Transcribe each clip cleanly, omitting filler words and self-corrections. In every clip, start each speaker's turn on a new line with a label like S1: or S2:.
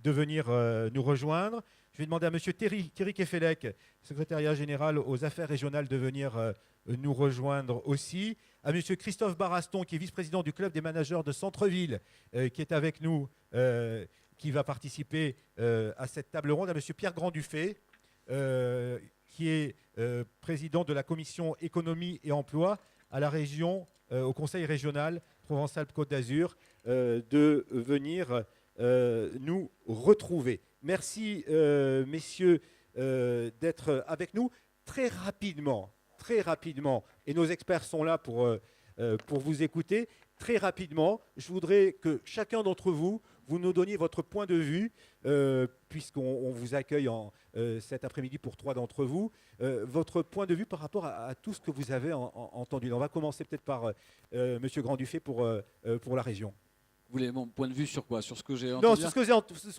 S1: de venir nous rejoindre. Je vais demander à M. Thierry Kefelec, secrétariat général aux affaires régionales, de venir nous rejoindre aussi. À M. Christophe Baraston, qui est vice-président du club des managers de Centre-Ville, qui est avec nous, qui va participer à cette table ronde. À M. Pierre Grand-Dufay, qui est président de la commission économie et emploi à la région, au conseil régional Provence-Alpes-Côte d'Azur, de venir nous retrouver. Merci, messieurs, d'être avec nous. Très rapidement, et nos experts sont là pour vous écouter. Très rapidement, je voudrais que chacun d'entre vous, vous nous donniez votre point de vue, puisqu'on vous accueille cet après-midi pour 3 d'entre vous, votre point de vue par rapport à tout ce que vous avez entendu. On va commencer peut-être par M. Grand-Dufay pour la région.
S2: Vous voulez mon point de vue sur quoi? Sur ce que j'ai entendu?
S1: Non, sur ce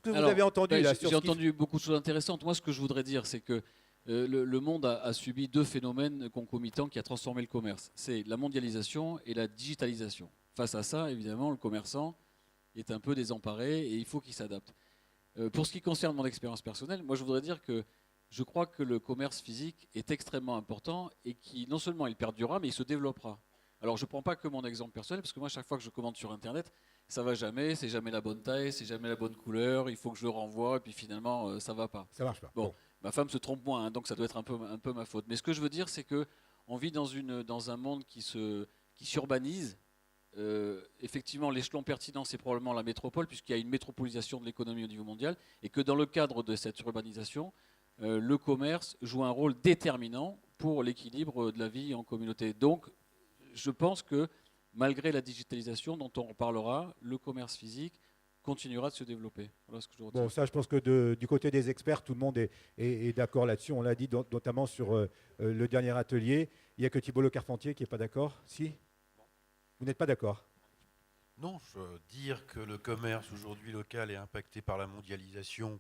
S1: que vous avez entendu.
S2: J'ai entendu beaucoup de choses intéressantes. Moi, ce que je voudrais dire, c'est que le monde a subi 2 phénomènes concomitants qui ont transformé le commerce. C'est la mondialisation et la digitalisation. Face à ça, évidemment, le commerçant est un peu désemparé et il faut qu'il s'adapte. Pour ce qui concerne mon expérience personnelle, moi, je voudrais dire que je crois que le commerce physique est extrêmement important et qui, non seulement il perdurera, mais il se développera. Alors, je ne prends pas que mon exemple personnel, parce que moi, chaque fois que je commande sur Internet, ça va jamais, c'est jamais la bonne taille, c'est jamais la bonne couleur, il faut que je le renvoie, et puis finalement, ça va pas.
S1: Ça marche pas.
S2: Bon, ma femme se trompe moins, hein, donc ça doit être un peu ma faute. Mais ce que je veux dire, c'est qu'on vit dans un monde qui s'urbanise. Effectivement, l'échelon pertinent, c'est probablement la métropole, puisqu'il y a une métropolisation de l'économie au niveau mondial, et que dans le cadre de cette urbanisation, le commerce joue un rôle déterminant pour l'équilibre de la vie en communauté. Donc, je pense que malgré la digitalisation dont on reparlera, le commerce physique continuera de se développer. Voilà ce que je retiens.
S1: Bon, ça, je pense que du côté des experts, tout le monde est d'accord là-dessus. On l'a dit notamment sur le dernier atelier. Il n'y a que Thibault Le Carpentier qui n'est pas d'accord. Si? Vous n'êtes pas d'accord?
S3: Non, je veux dire que le commerce aujourd'hui local est impacté par la mondialisation.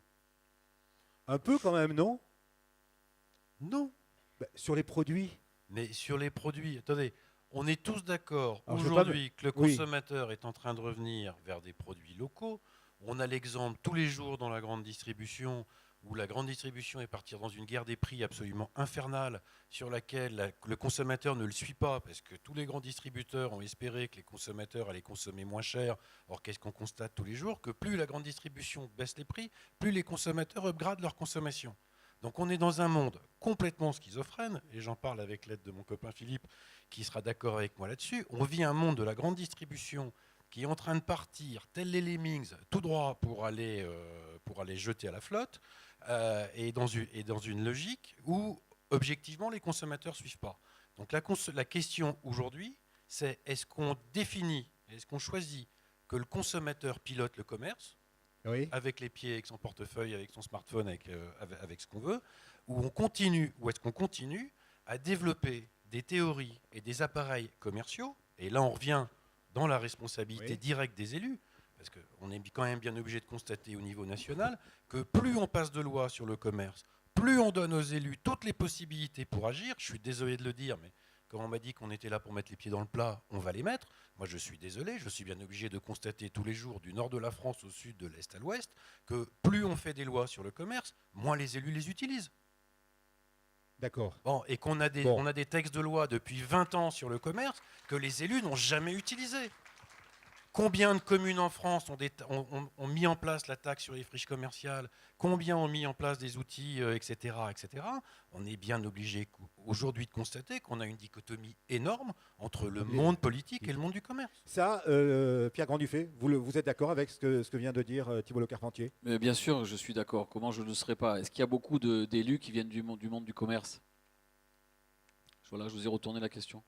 S1: Un peu quand même, non?
S3: Non.
S1: Sur les produits.
S3: Mais sur les produits, attendez, on est tous d'accord
S1: Alors,
S3: aujourd'hui que le
S1: Oui.
S3: consommateur est en train de revenir vers des produits locaux. On a l'exemple tous les jours dans la grande distribution où la grande distribution est partie dans une guerre des prix absolument infernale sur laquelle le consommateur ne le suit pas parce que tous les grands distributeurs ont espéré que les consommateurs allaient consommer moins cher. Or, qu'est-ce qu'on constate tous les jours? Que plus la grande distribution baisse les prix, plus les consommateurs upgradent leur consommation. Donc on est dans un monde complètement schizophrène, et j'en parle avec l'aide de mon copain Philippe, qui sera d'accord avec moi là-dessus. On vit un monde de la grande distribution qui est en train de partir, tel les Lemmings, tout droit pour aller jeter à la flotte, et dans une logique où, objectivement, les consommateurs ne suivent pas. Donc la question aujourd'hui, c'est est-ce qu'on définit, est-ce qu'on choisit que le consommateur pilote le commerce,
S1: Oui.
S3: avec les pieds, avec son portefeuille, avec son smartphone, avec ce qu'on veut, ou est-ce qu'on continue à développer des théories et des appareils commerciaux, et là on revient dans la responsabilité directe des élus, parce qu'on est quand même bien obligé de constater au niveau national que plus on passe de lois sur le commerce, plus on donne aux élus toutes les possibilités pour agir. Je suis désolé de le dire, mais quand on m'a dit qu'on était là pour mettre les pieds dans le plat, on va les mettre. Moi, je suis désolé, je suis bien obligé de constater tous les jours, du nord de la France au sud, de l'est à l'ouest, que plus on fait des lois sur le commerce, moins les élus les utilisent.
S1: D'accord.
S3: Bon, et qu'on a des textes de loi depuis 20 ans sur le commerce que les élus n'ont jamais utilisés. Combien de communes en France ont mis en place la taxe sur les friches commerciales? Combien ont mis en place des outils, etc., etc. On est bien obligé aujourd'hui de constater qu'on a une dichotomie énorme entre le monde politique et le monde du commerce.
S1: Ça, Pierre Grand-Dufay, vous êtes d'accord avec ce que vient de dire Thibault Le Carpentier?
S2: Mais bien sûr, je suis d'accord. Comment je ne serais pas? Est-ce qu'il y a beaucoup d'élus qui viennent du monde du commerce? Voilà, je vous ai retourné la question.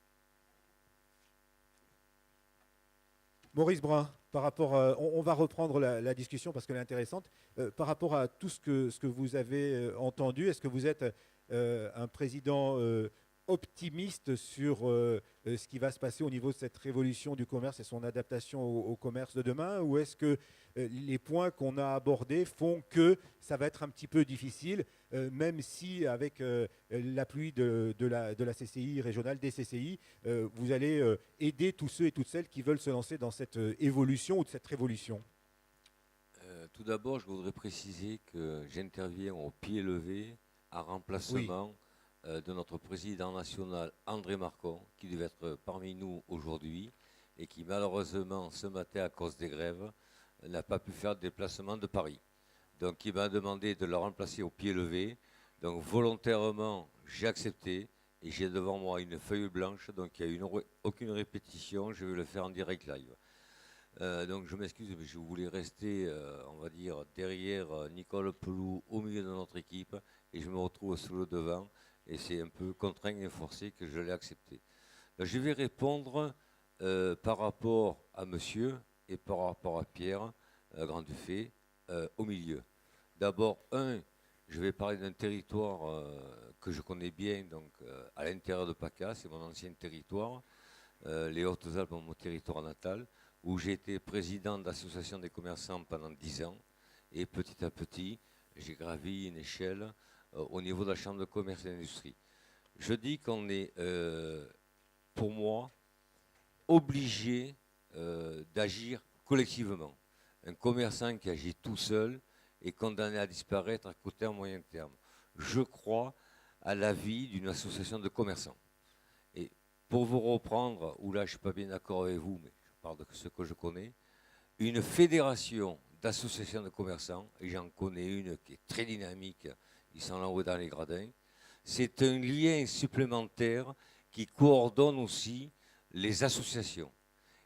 S1: Maurice Brun, par rapport, on va reprendre la discussion parce qu'elle est intéressante. Par rapport à tout ce que vous avez entendu, est-ce que vous êtes un président optimiste sur ce qui va se passer au niveau de cette révolution du commerce et son adaptation au commerce de demain, ou est-ce que les points qu'on a abordés font que ça va être un petit peu difficile, même si avec l'appui de la CCI régionale, des CCI, vous allez aider tous ceux et toutes celles qui veulent se lancer dans cette évolution ou de cette révolution?
S4: Tout d'abord, je voudrais préciser que j'interviens au pied levé en remplacement de notre président national André Marcon, qui devait être parmi nous aujourd'hui et qui malheureusement ce matin à cause des grèves n'a pas pu faire le déplacement de Paris. Donc il m'a demandé de le remplacer au pied levé. Donc volontairement, j'ai accepté et j'ai devant moi une feuille blanche, donc il n'y a aucune répétition, je vais le faire en direct live. Donc je m'excuse, mais je voulais rester, on va dire, derrière Nicole Pelou, au milieu de notre équipe, et je me retrouve sous le devant, et c'est un peu contraint et forcé que je l'ai accepté. Donc, je vais répondre par rapport à monsieur et par rapport à Pierre Grand-Dufay au milieu. D'abord, je vais parler d'un territoire que je connais bien, donc à l'intérieur de PACA, c'est mon ancien territoire, les Hautes-Alpes, mon territoire natal, où j'ai été président d'association des commerçants pendant 10 ans. Et petit à petit, j'ai gravi une échelle au niveau de la Chambre de commerce et d'industrie. Je dis qu'on est, pour moi, obligé d'agir collectivement. Un commerçant qui agit tout seul est condamné à disparaître à court terme, moyen terme. Je crois à la vie d'une association de commerçants. Et pour vous reprendre, où là je ne suis pas bien d'accord avec vous, mais je parle de ce que je connais, une fédération d'associations de commerçants, et j'en connais une qui est très dynamique, ils sont là-haut dans les gradins, c'est un lien supplémentaire qui coordonne aussi les associations.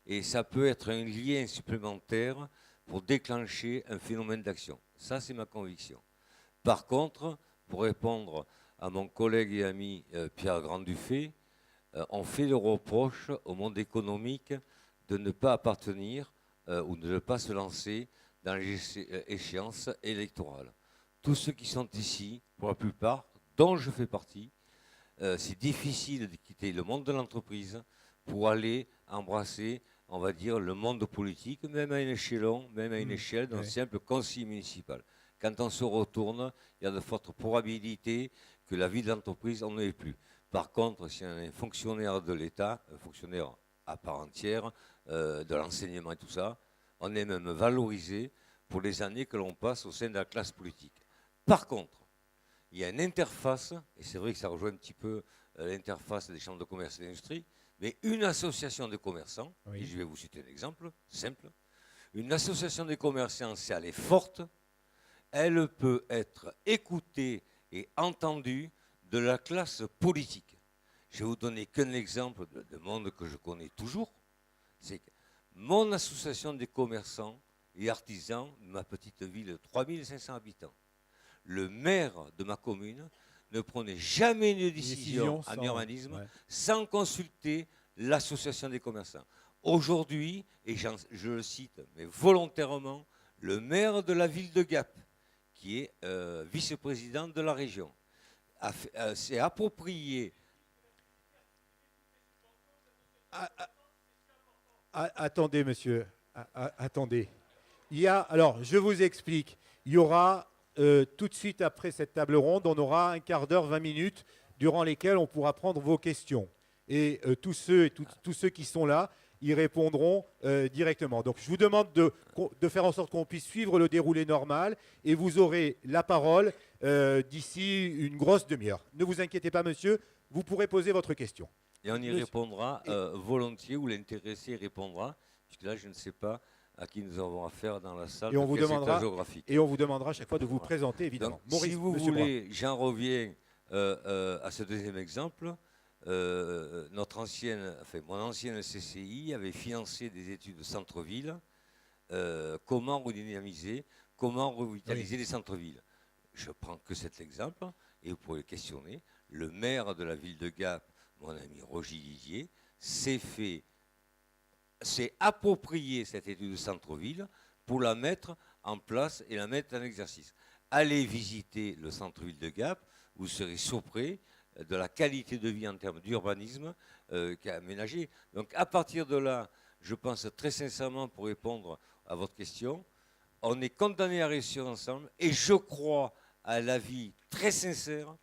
S4: Et ça peut être un lien supplémentaire pour déclencher un phénomène d'action. Ça, c'est ma conviction. Par contre, pour répondre à mon collègue et ami Pierre Grand-Dufay, on fait le reproche au monde économique de ne pas appartenir ou de ne pas se lancer dans les échéances électorales. Tous ceux qui sont ici, pour la plupart, dont je fais partie, c'est difficile de quitter le monde de l'entreprise pour aller embrasser, on va dire, le monde politique, même à une échelon, même à une échelle d'un simple conseil municipal. Quand on se retourne, il y a de fortes probabilités que la vie de l'entreprise, on n'en ait plus. Par contre, si on est un fonctionnaire de l'État, un fonctionnaire à part entière, de l'enseignement et tout ça, on est même valorisé pour les années que l'on passe au sein de la classe politique. Par contre, il y a une interface, et c'est vrai que ça rejoint un petit peu l'interface des chambres de commerce et d'industrie, mais une association de commerçants, et je vais vous citer un exemple simple, une association de commerçants, si elle est forte, elle peut être écoutée et entendue de la classe politique. Je vais vous donner qu'un exemple de monde que je connais toujours, c'est que mon association des commerçants et artisans de ma petite ville de 3500 habitants, le maire de ma commune ne prenait jamais une décision en urbanisme sans consulter l'association des commerçants. Aujourd'hui, et je le cite, mais volontairement, le maire de la ville de Gap, qui est vice-président de la région, s'est approprié.
S1: Attendez, monsieur. Attendez. Alors, je vous explique. Il y aura tout de suite après cette table ronde, on aura un quart d'heure, 20 minutes, durant lesquelles on pourra prendre vos questions. Et tous ceux qui sont là, ils répondront directement. Donc, je vous demande de faire en sorte qu'on puisse suivre le déroulé normal et vous aurez la parole d'ici une grosse demi-heure. Ne vous inquiétez pas, monsieur, vous pourrez poser votre question.
S4: Et on y répondra volontiers, ou l'intéressé répondra, puisque là, je ne sais pas à qui nous avons affaire dans la salle.
S1: Et on vous demandera à chaque fois de vous présenter, évidemment.
S4: Donc, Maurice, si vous voulez, j'en reviens à ce deuxième exemple. Mon ancienne CCI avait financé des études de centre-ville, comment redynamiser, comment revitaliser les centres-villes. Je prends que cet exemple, et vous pouvez questionner. Le maire de la ville de Gap, mon ami Roger Didier, s'est approprié cette étude de centre-ville pour la mettre en place et la mettre en exercice. Allez visiter le centre-ville de Gap, vous serez surpris de la qualité de vie en termes d'urbanisme qui est aménagé. Donc à partir de là, je pense très sincèrement, pour répondre à votre question, on est condamné à réussir ensemble, et je crois à l'avis très sincère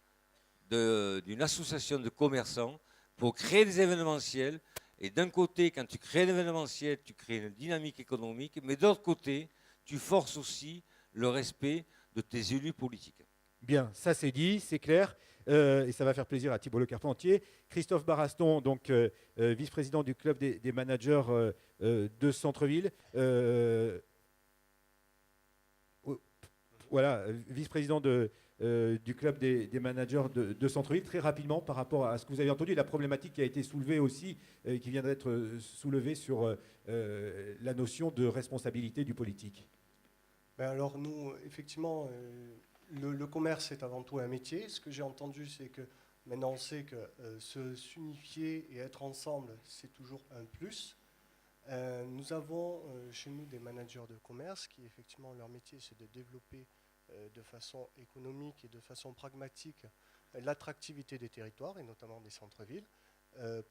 S4: d'une association de commerçants pour créer des événementiels. Et d'un côté, quand tu crées un événementiel, tu crées une dynamique économique, mais d'autre côté, tu forces aussi le respect de tes élus politiques.
S1: Bien, ça c'est dit, c'est clair, et ça va faire plaisir à Thibault Le Carpentier. Christophe Baraston, donc vice-président du club des managers de Centre-Ville. Voilà, vice-président du club des managers de Centre-Ville. Très rapidement, par rapport à ce que vous avez entendu, la problématique qui a été soulevée aussi, qui vient d'être soulevée sur la notion de responsabilité du politique.
S5: Ben alors nous, effectivement, le commerce est avant tout un métier. Ce que j'ai entendu, c'est que maintenant on sait que s'unifier et être ensemble, c'est toujours un plus. Nous avons chez nous des managers de commerce qui, effectivement, leur métier, c'est de développer de façon économique et de façon pragmatique l'attractivité des territoires, et notamment des centres-villes,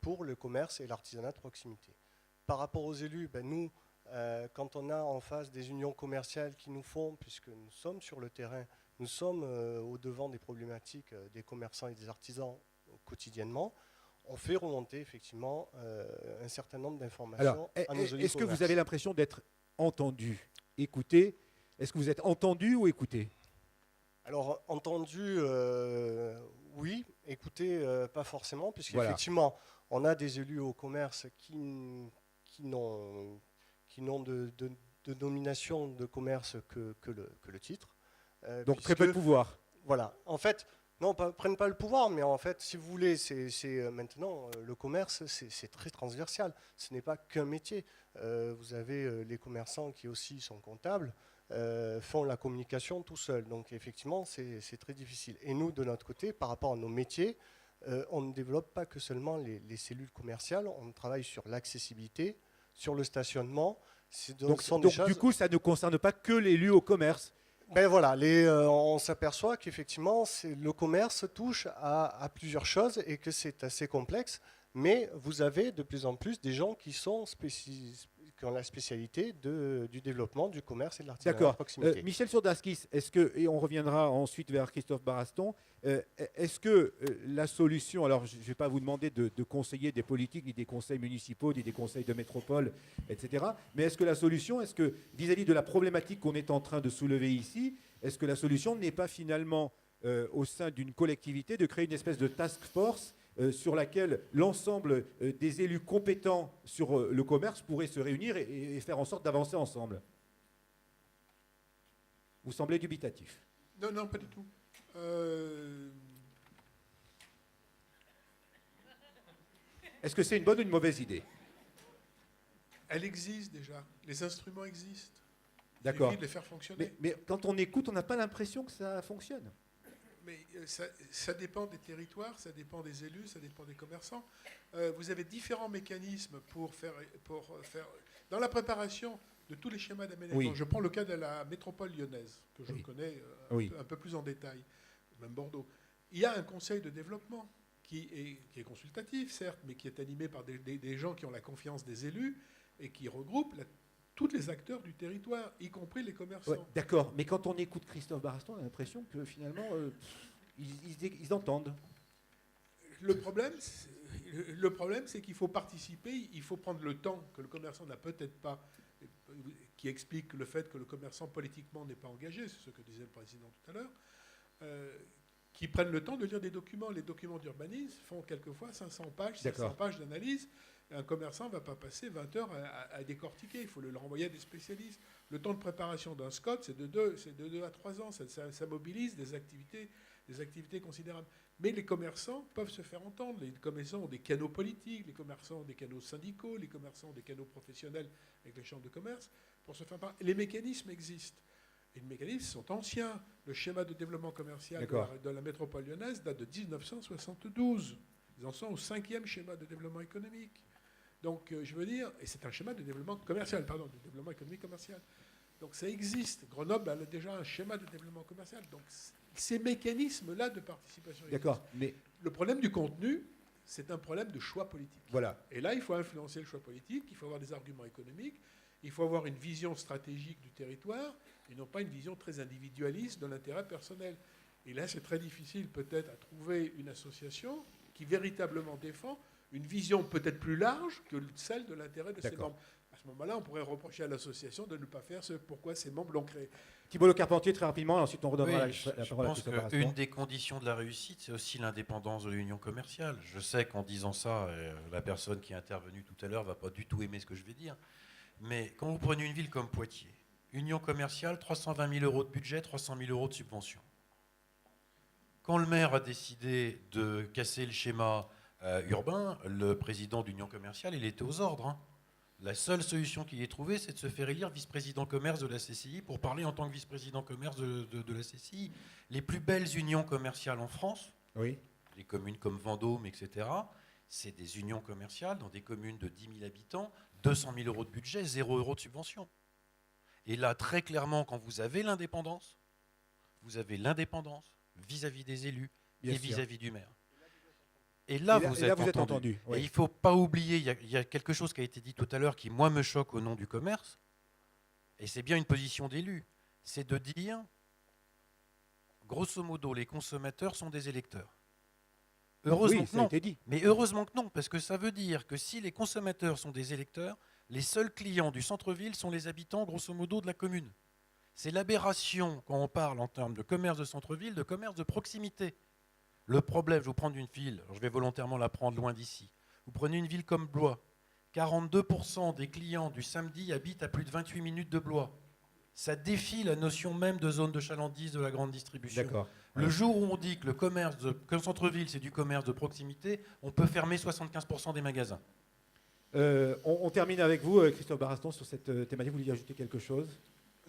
S5: pour le commerce et l'artisanat de proximité. Par rapport aux élus, ben nous, quand on a en face des unions commerciales qui nous font, puisque nous sommes sur le terrain, nous sommes au devant des problématiques des commerçants et des artisans quotidiennement, on fait remonter effectivement un certain nombre d'informations à nos élus.
S1: Est-ce que vous avez l'impression d'être entendu, écouté? Est-ce que vous êtes entendu ou écouté? Alors,
S5: entendu, oui. Écouté, pas forcément, puisqu'effectivement, on a des élus au commerce qui n'ont de nomination de commerce que le titre.
S1: Donc très peu de pouvoir.
S5: Voilà. En fait, non, prennent pas le pouvoir, mais en fait, si vous voulez, maintenant, le commerce, c'est très transversal. Ce n'est pas qu'un métier. Vous avez les commerçants qui aussi sont comptables, font la communication tout seuls. Donc effectivement, c'est très difficile. Et nous, de notre côté, par rapport à nos métiers, on ne développe pas que seulement les cellules commerciales, on travaille sur l'accessibilité, sur le stationnement.
S1: Donc du coup, ça ne concerne pas que l'élu au commerce.
S5: Ben voilà, on s'aperçoit qu'effectivement, le commerce touche à plusieurs choses et que c'est assez complexe, mais vous avez de plus en plus des gens qui ont la spécialité du développement du commerce et de l'artisanat de proximité.
S1: Michel Sourdaskis, et on reviendra ensuite vers Christophe Baraston, est-ce que la solution, alors je ne vais pas vous demander de conseiller des politiques, ni des conseils municipaux, ni des conseils de métropole, etc., mais est-ce que la solution, vis-à-vis de la problématique qu'on est en train de soulever ici, est-ce que la solution n'est pas finalement, au sein d'une collectivité, de créer une espèce de task force sur laquelle l'ensemble des élus compétents sur le commerce pourraient se réunir et faire en sorte d'avancer ensemble? Vous semblez dubitatif.
S6: Non, pas du tout.
S1: Est-ce que c'est une bonne ou une mauvaise idée?
S6: Elle existe déjà. Les instruments existent.
S1: D'accord.
S6: Il suffit de les faire fonctionner.
S1: Mais quand on écoute, on n'a pas l'impression que ça fonctionne.
S6: Mais ça dépend des territoires, ça dépend des élus, ça dépend des commerçants. Vous avez différents mécanismes pour faire dans la préparation de tous les schémas d'aménagement.
S1: Oui.
S6: Je prends le cas de la métropole lyonnaise, que je connais un peu plus en détail, même Bordeaux. Il y a un conseil de développement qui est consultatif, certes, mais qui est animé par des gens qui ont la confiance des élus et qui regroupe tous les acteurs du territoire, y compris les commerçants.
S1: Ouais, d'accord, mais quand on écoute Christophe Baraston, on a l'impression que finalement, ils entendent.
S6: Le problème, c'est qu'il faut participer, il faut prendre le temps que le commerçant n'a peut-être pas, qui explique le fait que le commerçant politiquement n'est pas engagé, c'est ce que disait le président tout à l'heure, qui prennent le temps de lire des documents. Les documents d'urbanisme font quelquefois 500 pages, 600 pages d'analyse. Un commerçant ne va pas passer 20 heures à décortiquer. Il faut le renvoyer à des spécialistes. Le temps de préparation d'un SCOT, c'est de 2 à 3 ans. Ça mobilise des activités considérables. Mais les commerçants peuvent se faire entendre. Les commerçants ont des canaux politiques, les commerçants ont des canaux syndicaux, les commerçants ont des canaux professionnels avec les chambres de commerce pour se faire parler. Les mécanismes existent. Et les mécanismes sont anciens. Le schéma de développement commercial de la métropole lyonnaise date de 1972. Ils en sont au 5e schéma de développement économique. Donc, je veux dire, et c'est un schéma de développement commercial, de développement économique commercial. Donc, ça existe. Grenoble a déjà un schéma de développement commercial. Donc, ces mécanismes-là de participation existent.
S1: D'accord, mais
S6: le problème du contenu, c'est un problème de choix politique.
S1: Voilà.
S6: Et là, il faut influencer le choix politique, il faut avoir des arguments économiques, il faut avoir une vision stratégique du territoire, et non pas une vision très individualiste de l'intérêt personnel. Et là, c'est très difficile peut-être à trouver une association qui véritablement défend une vision peut-être plus large que celle de l'intérêt de ses membres. À ce moment-là, on pourrait reprocher à l'association de ne pas faire ce pourquoi ses membres l'ont créé.
S1: Thibault Le Carpentier, très rapidement, et ensuite on redonnera
S3: Oui,
S1: la
S3: je
S1: parole à
S3: pense
S1: Christophe Baraston.
S3: qu'une des conditions de la réussite, c'est aussi l'indépendance de l'union commerciale. Je sais qu'en disant ça, la personne qui est intervenue tout à l'heure ne va pas du tout aimer ce que je vais dire. Mais quand vous prenez une ville comme Poitiers, union commerciale, 320 000 euros de budget, 300 000 euros de subvention. Quand le maire a décidé de casser le schéma urbain, le président d'union commerciale, il était aux ordres, hein. La seule solution qu'il ait trouvée, c'est de se faire élire vice-président commerce de la CCI pour parler en tant que vice-président commerce de la CCI. Les plus belles unions commerciales en France,
S1: Oui.
S3: les communes comme Vendôme, etc., c'est des unions commerciales dans des communes de 10 000 habitants, 200 000 euros de budget, 0 euros de subvention. Et là, très clairement, quand vous avez l'indépendance vis-à-vis des élus
S1: Bien
S3: et
S1: sûr.
S3: vis-à-vis du maire. Et là, vous êtes entendu.
S1: oui.
S3: Et il ne faut pas oublier, il y a quelque chose qui a été dit tout à l'heure qui, moi, me choque au nom du commerce, et c'est bien une position d'élu, c'est de dire, grosso modo, les consommateurs sont des électeurs. Heureusement
S1: Oui,
S3: que
S1: ça a
S3: non.
S1: été dit.
S3: Mais heureusement que non, parce que ça veut dire que si les consommateurs sont des électeurs, les seuls clients du centre-ville sont les habitants, grosso modo, de la commune. C'est l'aberration, quand on parle en termes de commerce de centre-ville, de commerce de proximité. Le problème, je vais vous prendre une ville, alors je vais volontairement la prendre loin d'ici. Vous prenez une ville comme Blois, 42% des clients du samedi habitent à plus de 28 minutes de Blois. Ça défie la notion même de zone de chalandise de la grande distribution.
S1: D'accord.
S3: Le jour où on dit que que le centre-ville c'est du commerce de proximité, on peut fermer 75% des magasins.
S1: On termine avec vous, Christophe Baraston, sur cette thématique. Vous vouliez ajouter quelque chose?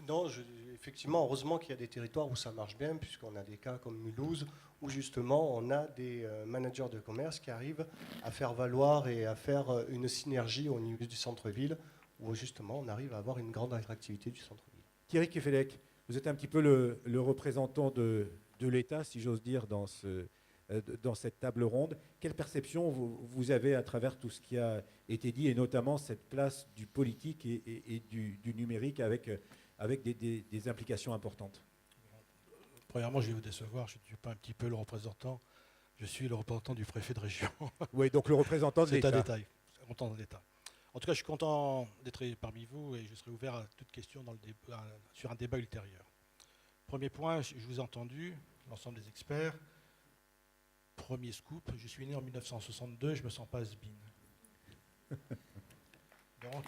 S5: Non, effectivement, heureusement qu'il y a des territoires où ça marche bien, puisqu'on a des cas comme Mulhouse, où justement on a des managers de commerce qui arrivent à faire valoir et à faire une synergie au niveau du centre-ville, où justement on arrive à avoir une grande attractivité du centre-ville.
S1: Thierry Kefelec, vous êtes un petit peu le représentant de l'État, si j'ose dire, dans cette table ronde. Quelle perception vous avez à travers tout ce qui a été dit, et notamment cette place du politique et du numérique avec des implications importantes?
S7: Premièrement, je vais vous décevoir, je ne suis pas un petit peu le représentant, je suis le représentant du préfet de région.
S1: Oui, donc le représentant de
S7: C'est
S1: l'État.
S7: un détail, représentant de l'État. En tout cas, je suis content d'être parmi vous et je serai ouvert à toute question sur un débat ultérieur. Premier point, je vous ai entendu, l'ensemble des experts. Premier scoop, je suis né en 1962, je ne me sens pas has-been. Donc,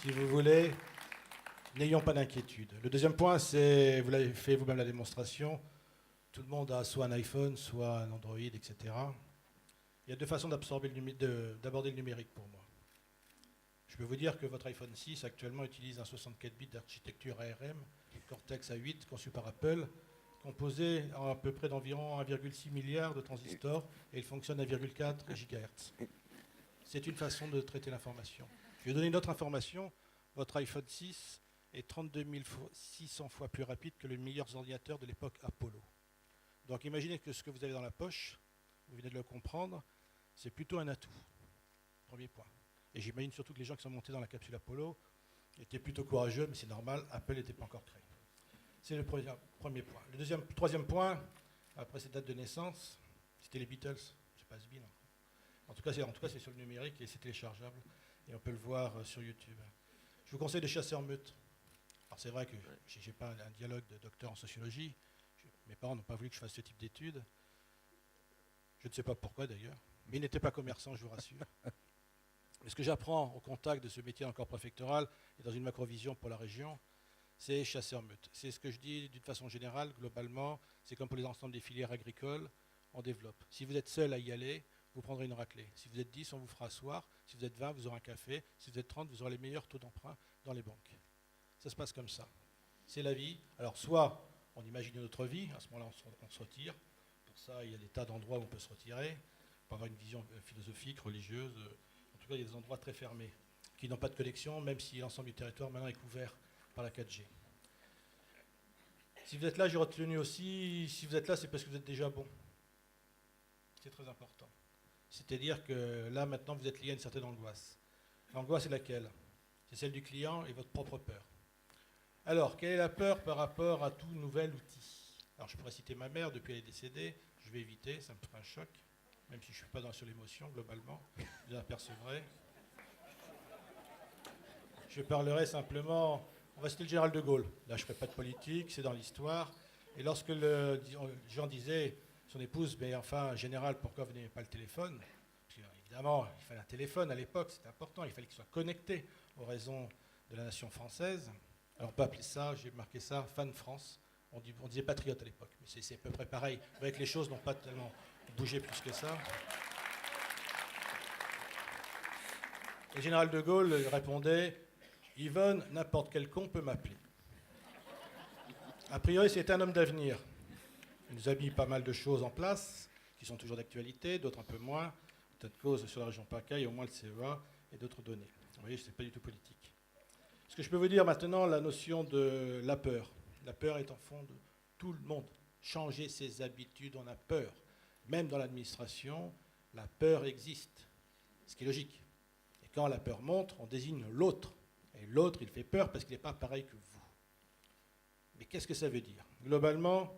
S7: si vous voulez, n'ayons pas d'inquiétude. Le deuxième point, c'est, vous l'avez fait vous-même la démonstration, tout le monde a soit un iPhone, soit un Android, etc. Il y a deux façons d'aborder le numérique pour moi. Je peux vous dire que votre iPhone 6 actuellement utilise un 64 bits d'architecture ARM, Cortex A8, conçu par Apple, composé à peu près d'environ 1,6 milliard de transistors, et il fonctionne à 1,4 GHz. C'est une façon de traiter l'information. Je vais vous donner une autre information. Votre iPhone 6 est 32 600 fois plus rapide que les meilleurs ordinateurs de l'époque Apollo. Donc imaginez que ce que vous avez dans la poche, vous venez de le comprendre, c'est plutôt un atout. Premier point. Et j'imagine surtout que les gens qui sont montés dans la capsule Apollo étaient plutôt courageux, mais c'est normal, Apple n'était pas encore créé. C'est le premier point. Le troisième point, après cette date de naissance, c'était les Beatles. C'est pas has-been. En tout cas, c'est sur le numérique et c'est téléchargeable. Et on peut le voir sur YouTube. Je vous conseille de chasser en meute. Alors c'est vrai que je n'ai pas un dialogue de docteur en sociologie. Mes parents n'ont pas voulu que je fasse ce type d'études. Je ne sais pas pourquoi d'ailleurs. Mais ils n'étaient pas commerçants, je vous rassure. Mais ce que j'apprends au contact de ce métier encore préfectoral et dans une macrovision pour la région, c'est chasser en meute. C'est ce que je dis d'une façon générale, globalement. C'est comme pour les ensembles des filières agricoles, on développe. Si vous êtes seul à y aller, vous prendrez une raclée. Si vous êtes 10, on vous fera asseoir. Si vous êtes 20, vous aurez un café. Si vous êtes 30, vous aurez les meilleurs taux d'emprunt dans les banques. Ça se passe comme ça. C'est la vie. Alors soit on imagine une autre vie, à ce moment-là on se retire. Pour ça, il y a des tas d'endroits où on peut se retirer, pour avoir une vision philosophique, religieuse. En tout cas, il y a des endroits très fermés, qui n'ont pas de connexion, même si l'ensemble du territoire maintenant est couvert par la 4G. Si vous êtes là, j'ai retenu aussi, si vous êtes là, c'est parce que vous êtes déjà bon. C'est très important. C'est-à-dire que là, maintenant, vous êtes lié à une certaine angoisse. L'angoisse est laquelle? C'est celle du client et votre propre peur. Alors, quelle est la peur par rapport à tout nouvel outil? Alors, je pourrais citer ma mère, depuis elle est décédée, je vais éviter, ça me ferait un choc, même si je ne suis pas sur l'émotion, globalement, vous en apercevrez. Je parlerai simplement, on va citer le général de Gaulle. Là, je ne ferai pas de politique, c'est dans l'histoire. Et lorsque Jean disait, son épouse, mais enfin, général, pourquoi vous n'avez pas le téléphone? Parce que, évidemment, il fallait un téléphone à l'époque, c'était important, il fallait qu'il soit connecté aux raisons de la nation française. Alors on peut appeler ça, j'ai marqué ça, fan France. On disait patriote à l'époque, mais c'est à peu près pareil. Vous voyez que les choses n'ont pas tellement bougé plus que ça. Le général de Gaulle répondait, Yvonne, n'importe quel con peut m'appeler. A priori, c'était un homme d'avenir. Il nous a mis pas mal de choses en place, qui sont toujours d'actualité, d'autres un peu moins. Peut-être cause sur la région PACA, il y a au moins le CEA et d'autres données. Vous voyez, ce n'est pas du tout politique. Ce que je peux vous dire maintenant, la notion de la peur. La peur est en fond de tout le monde. Changer ses habitudes, on a peur. Même dans l'administration, la peur existe, ce qui est logique. Et quand la peur monte, on désigne l'autre. Et l'autre, il fait peur parce qu'il n'est pas pareil que vous. Mais qu'est-ce que ça veut dire? Globalement,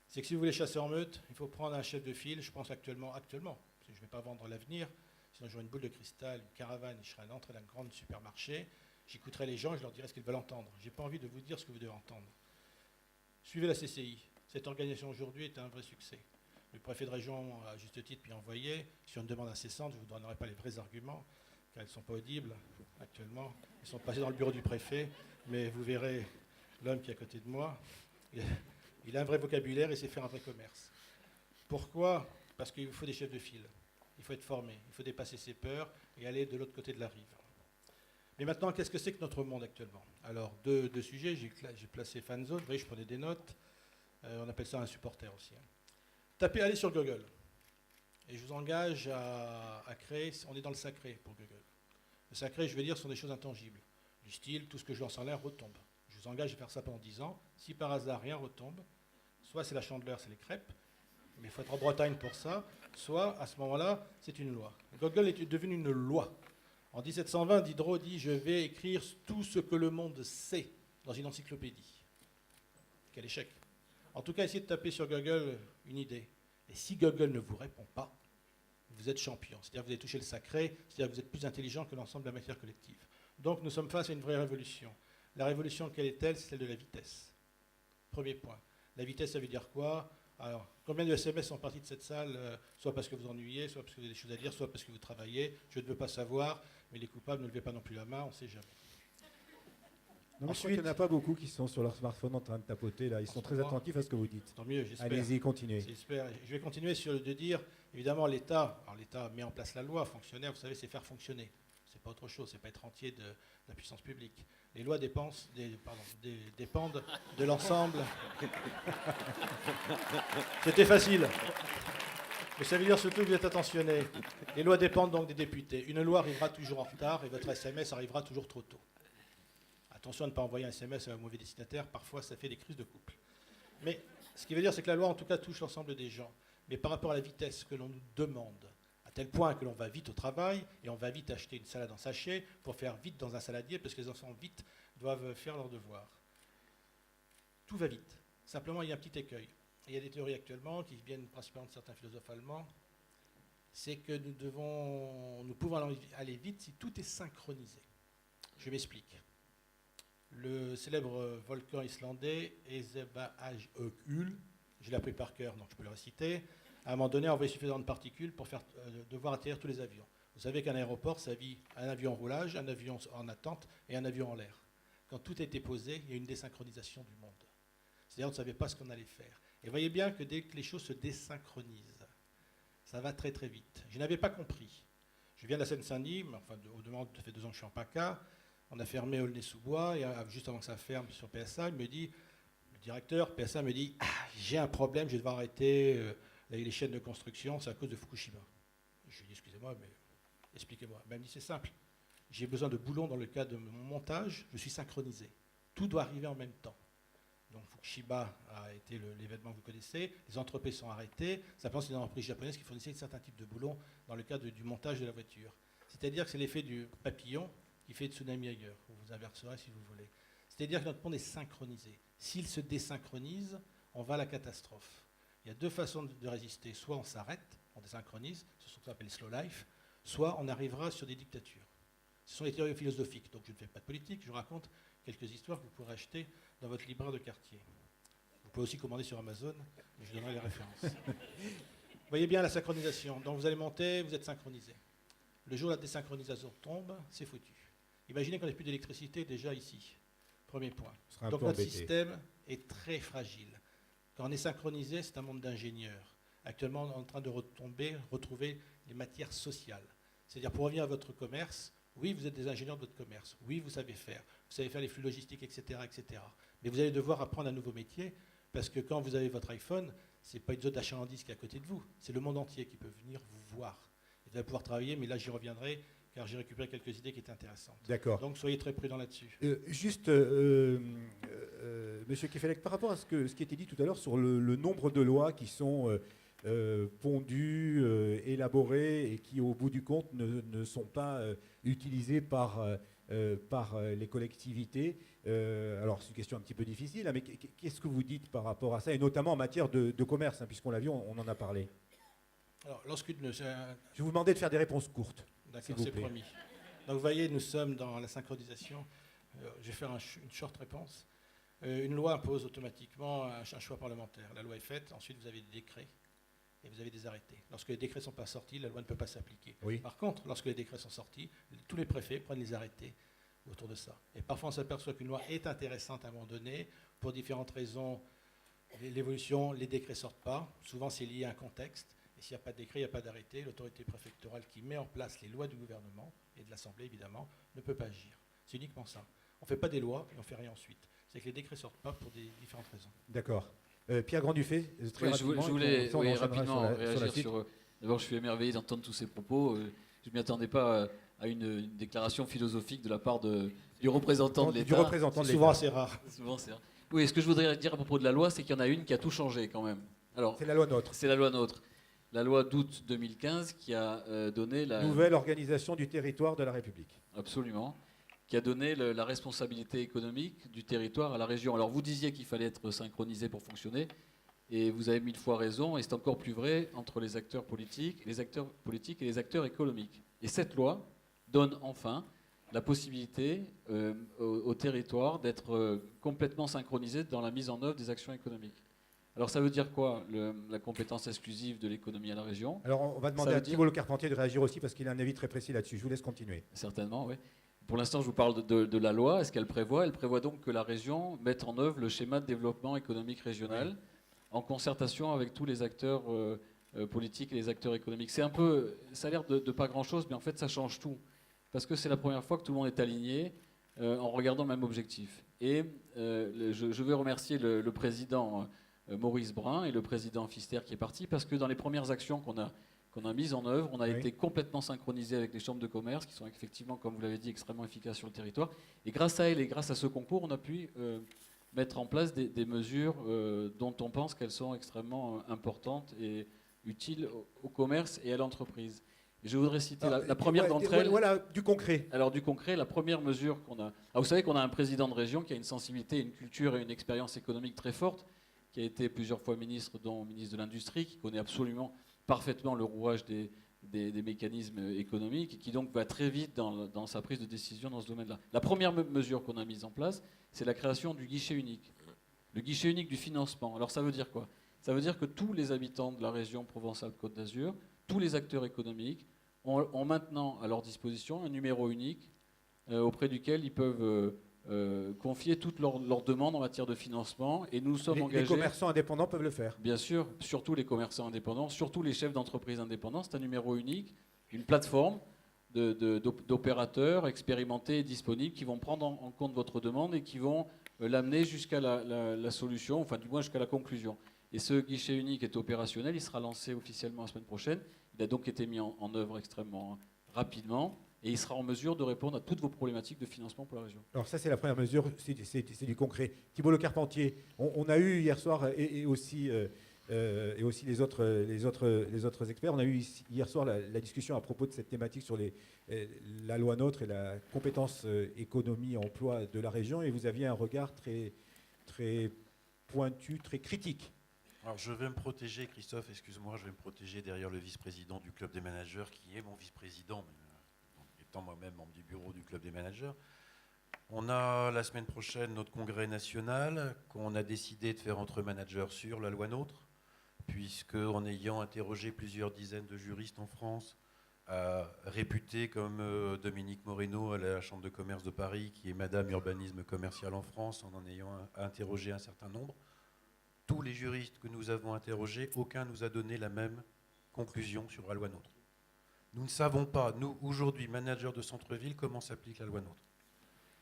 S7: c'est que si vous voulez chasser en meute, il faut prendre un chef de file, je pense actuellement, parce que je ne vais pas vendre l'avenir, sinon j'aurai une boule de cristal, une caravane, et je serai à l'entrée d'un grand supermarché, j'écouterai les gens et je leur dirai ce qu'ils veulent entendre. Je n'ai pas envie de vous dire ce que vous devez entendre. Suivez la CCI. Cette organisation aujourd'hui est un vrai succès. Le préfet de région, à juste titre, m'y a envoyé. Sur une demande incessante, je ne vous donnerai pas les vrais arguments, car ils ne sont pas audibles actuellement. Ils sont passés dans le bureau du préfet, mais vous verrez l'homme qui est à côté de moi. Il a un vrai vocabulaire et sait faire un vrai commerce. Pourquoi? Parce qu'il faut des chefs de file. Il faut être formé, il faut dépasser ses peurs et aller de l'autre côté de la rive. Mais maintenant, qu'est-ce que c'est que notre monde actuellement? Alors, deux sujets, j'ai placé fanzone, vous voyez, je prenais des notes. On appelle ça un supporter aussi. Allez sur Google. Et je vous engage à créer, on est dans le sacré pour Google. Le sacré, je veux dire, sont des choses intangibles. Du style, tout ce que je lance en l'air retombe. Je vous engage à faire ça pendant 10 ans. Si par hasard rien retombe, soit c'est la chandeleur, c'est les crêpes, mais il faut être en Bretagne pour ça, soit à ce moment-là, c'est une loi. Google est devenu une loi. En 1720, Diderot dit « Je vais écrire tout ce que le monde sait dans une encyclopédie ». Quel échec. En tout cas, essayez de taper sur Google une idée. Et si Google ne vous répond pas, vous êtes champion. C'est-à-dire que vous avez touché le sacré, c'est-à-dire que vous êtes plus intelligent que l'ensemble de la matière collective. Donc nous sommes face à une vraie révolution. La révolution, quelle est-elle? C'est celle de la vitesse. Premier point. La vitesse, ça veut dire quoi? Alors, combien de SMS sont partis de cette salle, soit parce que vous ennuyez, soit parce que vous avez des choses à dire, soit parce que vous travaillez? Je ne veux pas savoir, mais les coupables, ne levez pas non plus la main, on ne sait jamais.
S1: Non, ensuite, il n'y en a pas beaucoup qui sont sur leur smartphone en train de tapoter, là. Ils sont très attentifs à ce que vous dites.
S7: Tant mieux, j'espère.
S1: Allez-y, continuez.
S7: J'espère. Je vais continuer de dire, évidemment, l'État met en place la loi, fonctionnaire, vous savez, c'est faire fonctionner. C'est pas autre chose, c'est pas être entier de la puissance publique. Les lois dépendent de l'ensemble. C'était facile. Mais ça veut dire surtout que vous êtes attentionné. Les lois dépendent donc des députés. Une loi arrivera toujours en retard et votre SMS arrivera toujours trop tôt. Attention à ne pas envoyer un SMS à un mauvais destinataire, parfois ça fait des crises de couple. Mais ce qui veut dire, c'est que la loi, en tout cas, touche l'ensemble des gens. Mais par rapport à la vitesse que l'on nous demande, à tel point que l'on va vite au travail et on va vite acheter une salade en sachet pour faire vite dans un saladier parce que les enfants vite doivent faire leurs devoirs. Tout va vite. Simplement, il y a un petit écueil. Et il y a des théories actuellement qui viennent principalement de certains philosophes allemands. C'est que nous pouvons aller vite si tout est synchronisé. Je m'explique. Le célèbre volcan islandais Eyjafjallajökull, je l'ai appris par cœur, donc je peux le réciter, à un moment donné a envoyé suffisamment de particules pour faire devoir atterrir tous les avions. Vous savez qu'un aéroport, ça vit un avion en roulage, un avion en attente et un avion en l'air. Quand tout a été posé, il y a une désynchronisation du monde. C'est-à-dire qu'on ne savait pas ce qu'on allait faire. Et voyez bien que dès que les choses se désynchronisent, ça va très très vite. Je n'avais pas compris. Je viens de la Seine-Saint-Denis, enfin, ça fait 2 ans que je suis en PACA. On a fermé Aulnay-sous-Bois, et juste avant que ça ferme sur PSA, le directeur PSA me dit j'ai un problème, je vais devoir arrêter les chaînes de construction, c'est à cause de Fukushima. Je lui ai dit excusez-moi, mais expliquez-moi. Ben, il me dit c'est simple, j'ai besoin de boulons dans le cas de mon montage, je suis synchronisé. Tout doit arriver en même temps. Donc Fukushima a été l'événement que vous connaissez, les entreprises sont arrêtées, simplement c'est une entreprise japonaise qui fournissait un certain type de boulons dans le cadre du montage de la voiture. C'est-à-dire que c'est l'effet du papillon qui fait tsunami ailleurs. Vous inverserez si vous voulez. C'est-à-dire que notre monde est synchronisé. S'il se désynchronise, on va à la catastrophe. Il y a 2 façons de résister. Soit on s'arrête, on désynchronise, c'est ce qu'on appelle slow life, soit on arrivera sur des dictatures. Ce sont les théories philosophiques. Donc je ne fais pas de politique, je raconte quelques histoires que vous pourrez acheter dans votre libraire de quartier. Vous pouvez aussi commander sur Amazon, mais je donnerai les références. Vous voyez bien la synchronisation. Donc vous allez monter, vous êtes synchronisé. Le jour où la désynchronisation tombe, c'est foutu. Imaginez qu'on n'ait plus d'électricité déjà ici. Premier point.
S1: On sera un
S7: Donc
S1: peu
S7: notre
S1: embêté.
S7: système est très fragile. Quand on est synchronisé, c'est un monde d'ingénieurs. Actuellement, on est en train de retrouver les matières sociales. C'est-à-dire, pour revenir à votre commerce, oui, vous êtes des ingénieurs de votre commerce. Oui, vous savez faire les flux logistiques, etc., etc. Mais vous allez devoir apprendre un nouveau métier parce que quand vous avez votre iPhone, ce n'est pas une zone d'achalandise qui est à côté de vous. C'est le monde entier qui peut venir vous voir. Et vous allez pouvoir travailler, mais là, j'y reviendrai car j'ai récupéré quelques idées qui étaient intéressantes.
S1: D'accord.
S7: Donc, soyez très prudents là-dessus.
S1: Juste, Monsieur Kefelec, par rapport à ce qui était dit tout à l'heure sur le nombre de lois qui sont pondues, élaborées et qui, au bout du compte, ne sont pas utilisées par les collectivités. Alors, c'est une question un petit peu difficile, hein, mais qu'est-ce que vous dites par rapport à ça, et notamment en matière de commerce, hein, puisqu'on l'a vu, on en a parlé.
S7: Alors,
S1: Je vais vous demander de faire des réponses courtes.
S7: D'accord, c'est promis. Donc vous voyez, nous sommes dans la synchronisation. Je vais faire une short réponse. Une loi impose automatiquement un choix parlementaire. La loi est faite, ensuite vous avez des décrets et vous avez des arrêtés. Lorsque les décrets ne sont pas sortis, la loi ne peut pas s'appliquer.
S1: Oui.
S7: Par contre, lorsque les décrets sont sortis, tous les préfets prennent les arrêtés autour de ça. Et parfois on s'aperçoit qu'une loi est intéressante à un moment donné, pour différentes raisons. L'évolution, les décrets ne sortent pas. Souvent c'est lié à un contexte. Et s'il n'y a pas de décret, il n'y a pas d'arrêté, l'autorité préfectorale qui met en place les lois du gouvernement, et de l'Assemblée évidemment, ne peut pas agir. C'est uniquement ça. On ne fait pas des lois et on ne fait rien ensuite. C'est que les décrets ne sortent pas pour des différentes raisons.
S1: D'accord. Pierre Grandufay, très
S2: Oui,
S1: rapidement.
S2: je voulais
S1: et puis on enchaînera
S2: rapidement
S1: sur la
S2: réagir
S1: suite.
S2: sur... D'abord, je suis émerveillé d'entendre tous ces propos. Je ne m'y attendais pas à une déclaration philosophique de la part du représentant de l'État.
S1: Du représentant de
S7: C'est
S1: l'État.
S7: souvent assez rare.
S2: Souvent, c'est rare. Oui, ce que je voudrais dire à propos de la loi, c'est qu'il y en a une qui a tout changé quand même. Alors,
S1: C'est la loi NOTRe.
S2: c'est la loi NOTRe. La loi d'août 2015 qui a donné la...
S1: Nouvelle organisation du territoire de la République.
S2: Absolument. Qui a donné la responsabilité économique du territoire à la région. Alors vous disiez qu'il fallait être synchronisé pour fonctionner, et vous avez 1000 fois raison, et c'est encore plus vrai entre les acteurs politiques et les acteurs économiques. Et cette loi donne enfin la possibilité au territoire d'être complètement synchronisé dans la mise en œuvre des actions économiques. Alors ça veut dire quoi, la compétence exclusive de l'économie à la région?
S1: Alors on va demander à Thibault Le Carpentier de réagir aussi parce qu'il a un avis très précis là-dessus. Je vous laisse continuer.
S2: Certainement, oui. Pour l'instant, je vous parle de la loi. Est-ce qu'elle prévoit? Elle prévoit donc que la région mette en œuvre le schéma de développement économique régional en concertation avec tous les acteurs politiques et les acteurs économiques. Ça a l'air de pas grand-chose, mais en fait, ça change tout. Parce que c'est la première fois que tout le monde est aligné en regardant le même objectif. Et je veux remercier le président Maurice Brun et le président Fister qui est parti, parce que dans les premières actions qu'on a mises en œuvre, on a été complètement synchronisé avec les chambres de commerce, qui sont effectivement, comme vous l'avez dit, extrêmement efficaces sur le territoire. Et grâce à elles et grâce à ce concours, on a pu mettre en place des mesures dont on pense qu'elles sont extrêmement importantes et utiles au commerce et à l'entreprise. Et je voudrais citer la première d'entre elles.
S1: Voilà, du concret.
S2: Alors du concret, la première mesure qu'on a... vous savez qu'on a un président de région qui a une sensibilité, une culture et une expérience économique très forte, qui a été plusieurs fois ministre, dont ministre de l'Industrie, qui connaît absolument parfaitement le rouage des mécanismes économiques, et qui donc va très vite dans sa prise de décision dans ce domaine-là. La première mesure qu'on a mise en place, c'est la création du guichet unique. Le guichet unique du financement. Alors ça veut dire quoi? Ça veut dire que tous les habitants de la région Provence-Alpes-Côte d'Azur, tous les acteurs économiques, ont maintenant à leur disposition un numéro unique auprès duquel ils peuvent confier toutes leurs demandes en matière de financement. Et nous sommes engagés...
S1: Les commerçants indépendants peuvent le faire.
S2: Bien sûr, surtout les commerçants indépendants, surtout les chefs d'entreprise indépendants. C'est un numéro unique, une plateforme d'opérateurs expérimentés et disponibles qui vont prendre en compte votre demande et qui vont l'amener jusqu'à la solution, enfin du moins jusqu'à la conclusion. Et ce guichet unique est opérationnel, il sera lancé officiellement la semaine prochaine. Il a donc été mis en œuvre extrêmement rapidement et il sera en mesure de répondre à toutes vos problématiques de financement pour la région.
S1: Alors ça, c'est la première mesure, c'est du concret. Thibault Le Carpentier, on a eu hier soir et aussi les autres experts, on a eu hier soir la discussion à propos de cette thématique sur la loi NOTRe et la compétence économie-emploi de la région, et vous aviez un regard très, très pointu, très critique.
S3: Alors je vais me protéger, Christophe, excuse-moi, je vais me protéger derrière le vice-président du club des managers qui est mon vice-président, mais étant moi-même membre du bureau du Club des managers. On a la semaine prochaine notre congrès national qu'on a décidé de faire entre managers sur la loi NOTRe, puisque en ayant interrogé plusieurs dizaines de juristes en France, réputés comme Dominique Moreno à la Chambre de commerce de Paris, qui est Madame Urbanisme Commercial en France, en ayant interrogé un certain nombre, tous les juristes que nous avons interrogés, aucun nous a donné la même conclusion sur la loi NOTRe. Nous ne savons pas, nous, aujourd'hui, managers de centre-ville, comment s'applique la loi NOTRe.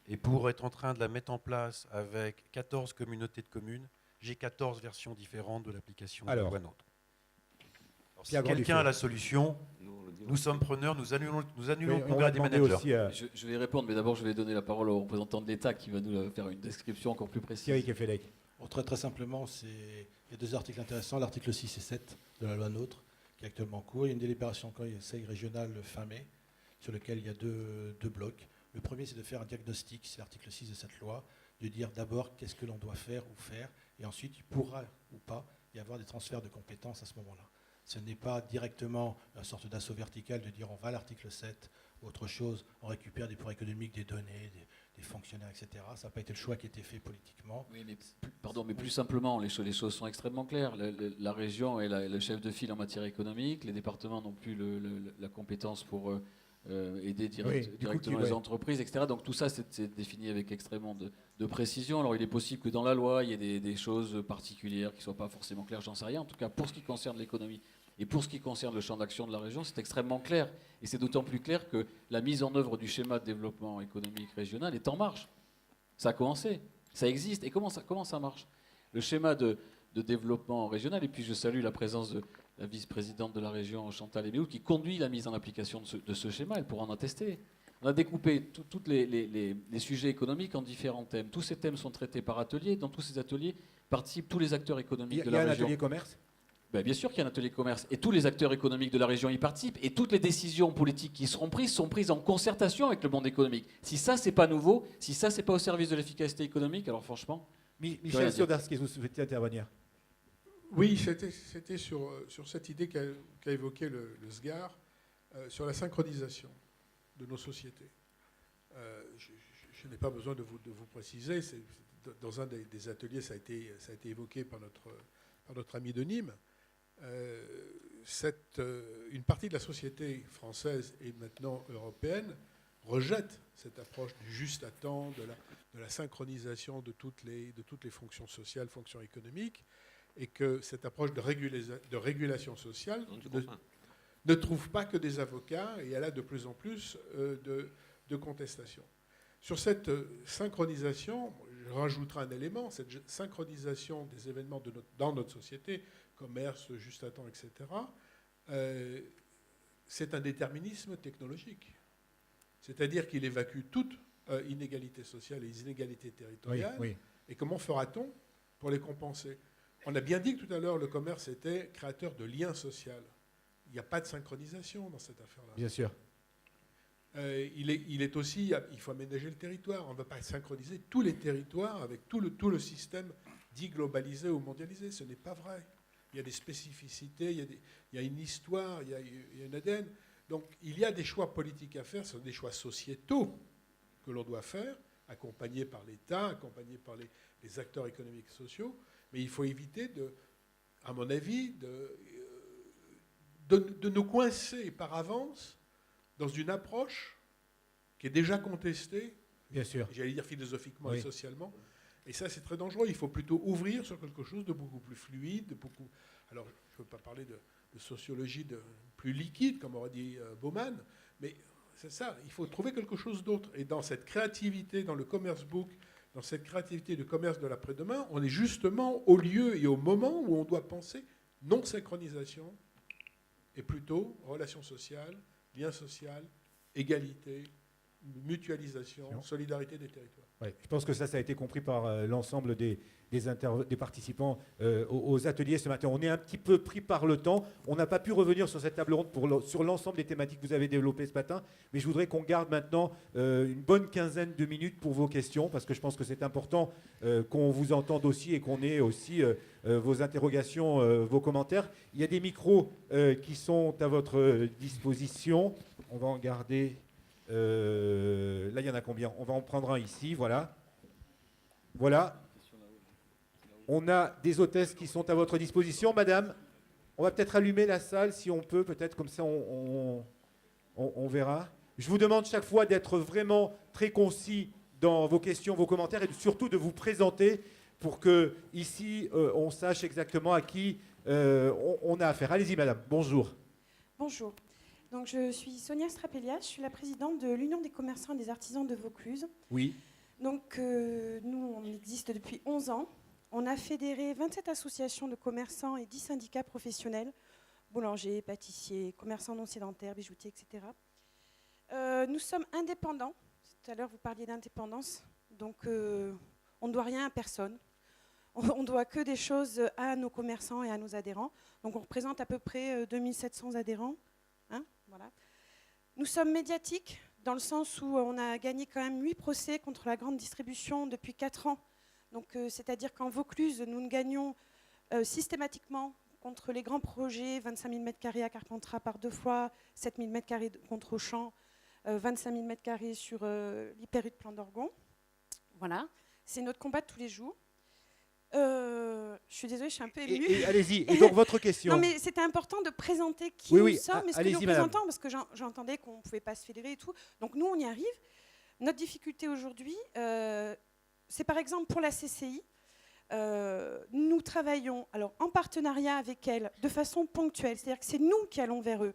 S3: Et pour être en train de la mettre en place avec 14 communautés de communes, j'ai 14 versions différentes de l'application de la loi NOTRe. Alors, si quelqu'un a la solution, nous sommes preneurs, nous annulons le congrès des managers.
S2: Je vais répondre, mais d'abord je vais donner la parole au représentant de l'État qui va nous faire une description encore plus précise.
S1: Thierry Kefelec.
S7: Bon, très simplement, il y a deux articles intéressants, l'article 6 et 7 de la loi NOTRe, qui est actuellement en cours. Il y a une délibération conseil régional fin mai, sur lequel il y a deux blocs. Le premier, c'est de faire un diagnostic, c'est l'article 6 de cette loi, de dire d'abord qu'est-ce que l'on doit faire ou faire, et ensuite il pourra ou pas y avoir des transferts de compétences à ce moment-là. Ce n'est pas directement une sorte d'assaut vertical de dire on va à l'article 7 ou autre chose, on récupère des pouvoirs économiques, des données, des fonctionnaires, etc. Ça n'a pas été le choix qui a été fait politiquement.
S2: Oui, mais plus simplement, les choses sont extrêmement claires. La région est le chef de file en matière économique, les départements n'ont plus la compétence pour aider directement les entreprises, etc. Donc tout ça, c'est défini avec extrêmement de précision. Alors il est possible que dans la loi, il y ait des choses particulières qui ne soient pas forcément claires, j'en sais rien. En tout cas, pour ce qui concerne l'économie et pour ce qui concerne le champ d'action de la région, c'est extrêmement clair. Et c'est d'autant plus clair que la mise en œuvre du schéma de développement économique régional est en marche. Ça a commencé, ça existe. Et comment ça marche? Le schéma de développement régional, et puis je salue la présence de la vice-présidente de la région, Chantal Eméoul, qui conduit la mise en application de ce schéma, elle pourra en attester. On a découpé tous les sujets économiques en différents thèmes. Tous ces thèmes sont traités par ateliers. Dans tous ces ateliers participent tous les acteurs économiques de la région.
S1: Il y a un atelier commerce?
S2: Ben, bien sûr qu'il y a un atelier commerce. Et tous les acteurs économiques de la région y participent. Et toutes les décisions politiques qui seront prises sont prises en concertation avec le monde économique. Si ça, c'est pas nouveau, si ça, c'est pas au service de l'efficacité économique, alors franchement...
S1: Michel Siodarski, vous souhaitez intervenir?
S6: Oui, c'était sur cette idée qu'a évoquée le SGAR, sur la synchronisation de nos sociétés. Je n'ai pas besoin de vous préciser, dans un des ateliers, ça a été évoqué par notre ami de Nîmes. Une partie de la société française et maintenant européenne rejette cette approche du juste à temps, de la synchronisation de toutes les fonctions sociales, fonctions économiques, et que cette approche de régulation sociale ne trouve pas que des avocats, et elle a de plus en plus de contestations. Sur cette synchronisation, je rajouterai un élément, cette synchronisation des événements dans notre société, commerce, juste à temps, etc., c'est un déterminisme technologique. C'est-à-dire qu'il évacue toute inégalité sociale et inégalité territoriale. Oui, oui. Et comment fera-t-on pour les compenser? On a bien dit que tout à l'heure, le commerce était créateur de liens sociaux. Il n'y a pas de synchronisation dans cette affaire-là.
S1: Bien sûr.
S6: Il est aussi, il faut aménager le territoire. On ne va pas synchroniser tous les territoires avec tout le système dit globalisé ou mondialisé. Ce n'est pas vrai. Il y a des spécificités, il y a une histoire, il y a une ADN. Donc il y a des choix politiques à faire, ce sont des choix sociétaux que l'on doit faire, accompagnés par l'État, accompagnés par les acteurs économiques et sociaux. Mais il faut éviter, à mon avis, de nous coincer par avance dans une approche qui est déjà contestée,
S1: bien sûr,
S6: j'allais dire philosophiquement et socialement. Et ça, c'est très dangereux. Il faut plutôt ouvrir sur quelque chose de beaucoup plus fluide, alors, je ne veux pas parler de sociologie plus liquide, comme aurait dit Bauman, mais c'est ça, il faut trouver quelque chose d'autre. Et dans cette créativité, dans le commerce book, dans cette créativité du commerce de l'après-demain, on est justement au lieu et au moment où on doit penser non-synchronisation et plutôt relations sociales, liens sociaux, égalité, mutualisation, solidarité des territoires.
S1: Ouais, je pense que ça a été compris par l'ensemble des participants aux ateliers ce matin. On est un petit peu pris par le temps. On n'a pas pu revenir sur cette table ronde sur l'ensemble des thématiques que vous avez développées ce matin. Mais je voudrais qu'on garde maintenant une bonne quinzaine de minutes pour vos questions, parce que je pense que c'est important qu'on vous entende aussi et qu'on ait aussi vos interrogations, vos commentaires. Il y a des micros qui sont à votre disposition. On va en garder Là, il y en a combien? On va en prendre un ici, voilà. Voilà. On a des hôtesses qui sont à votre disposition, madame. On va peut-être allumer la salle si on peut, peut-être comme ça on verra. Je vous demande chaque fois d'être vraiment très concis dans vos questions, vos commentaires et surtout de vous présenter pour que ici on sache exactement à qui on a affaire. Allez-y madame, bonjour.
S8: Bonjour. Donc, je suis Sonia Strapelia, je suis la présidente de l'Union des commerçants et des artisans de Vaucluse.
S1: Oui.
S8: Donc, nous, on existe depuis 11 ans. On a fédéré 27 associations de commerçants et 10 syndicats professionnels, boulangers, pâtissiers, commerçants non sédentaires, bijoutiers, etc. Nous sommes indépendants. Tout à l'heure, vous parliez d'indépendance. Donc, on ne doit rien à personne. On ne doit que des choses à nos commerçants et à nos adhérents. Donc, on représente à peu près 2700 adhérents. Hein, voilà. Nous sommes médiatiques dans le sens où on a gagné quand même 8 procès contre la grande distribution depuis 4 ans. Donc, c'est-à-dire qu'en Vaucluse, nous ne gagnons systématiquement contre les grands projets, 25 000 m² à Carpentras par 2 fois, 7 000 m² contre Auchan, 25 000 m² sur l'hyper-U de Plan d'Orgon. Voilà, c'est notre combat de tous les jours. Je suis désolée, je suis un peu émue.
S1: Et allez-y, et donc votre question.
S8: Non, mais c'était important de présenter qui
S1: Oui,
S8: nous
S1: oui,
S8: sommes et ce que nous représentons, parce que j'entendais qu'on ne pouvait pas se fédérer et tout. Donc nous, on y arrive. Notre difficulté aujourd'hui, c'est par exemple pour la CCI. Nous travaillons alors, en partenariat avec elle de façon ponctuelle. C'est-à-dire que c'est nous qui allons vers eux,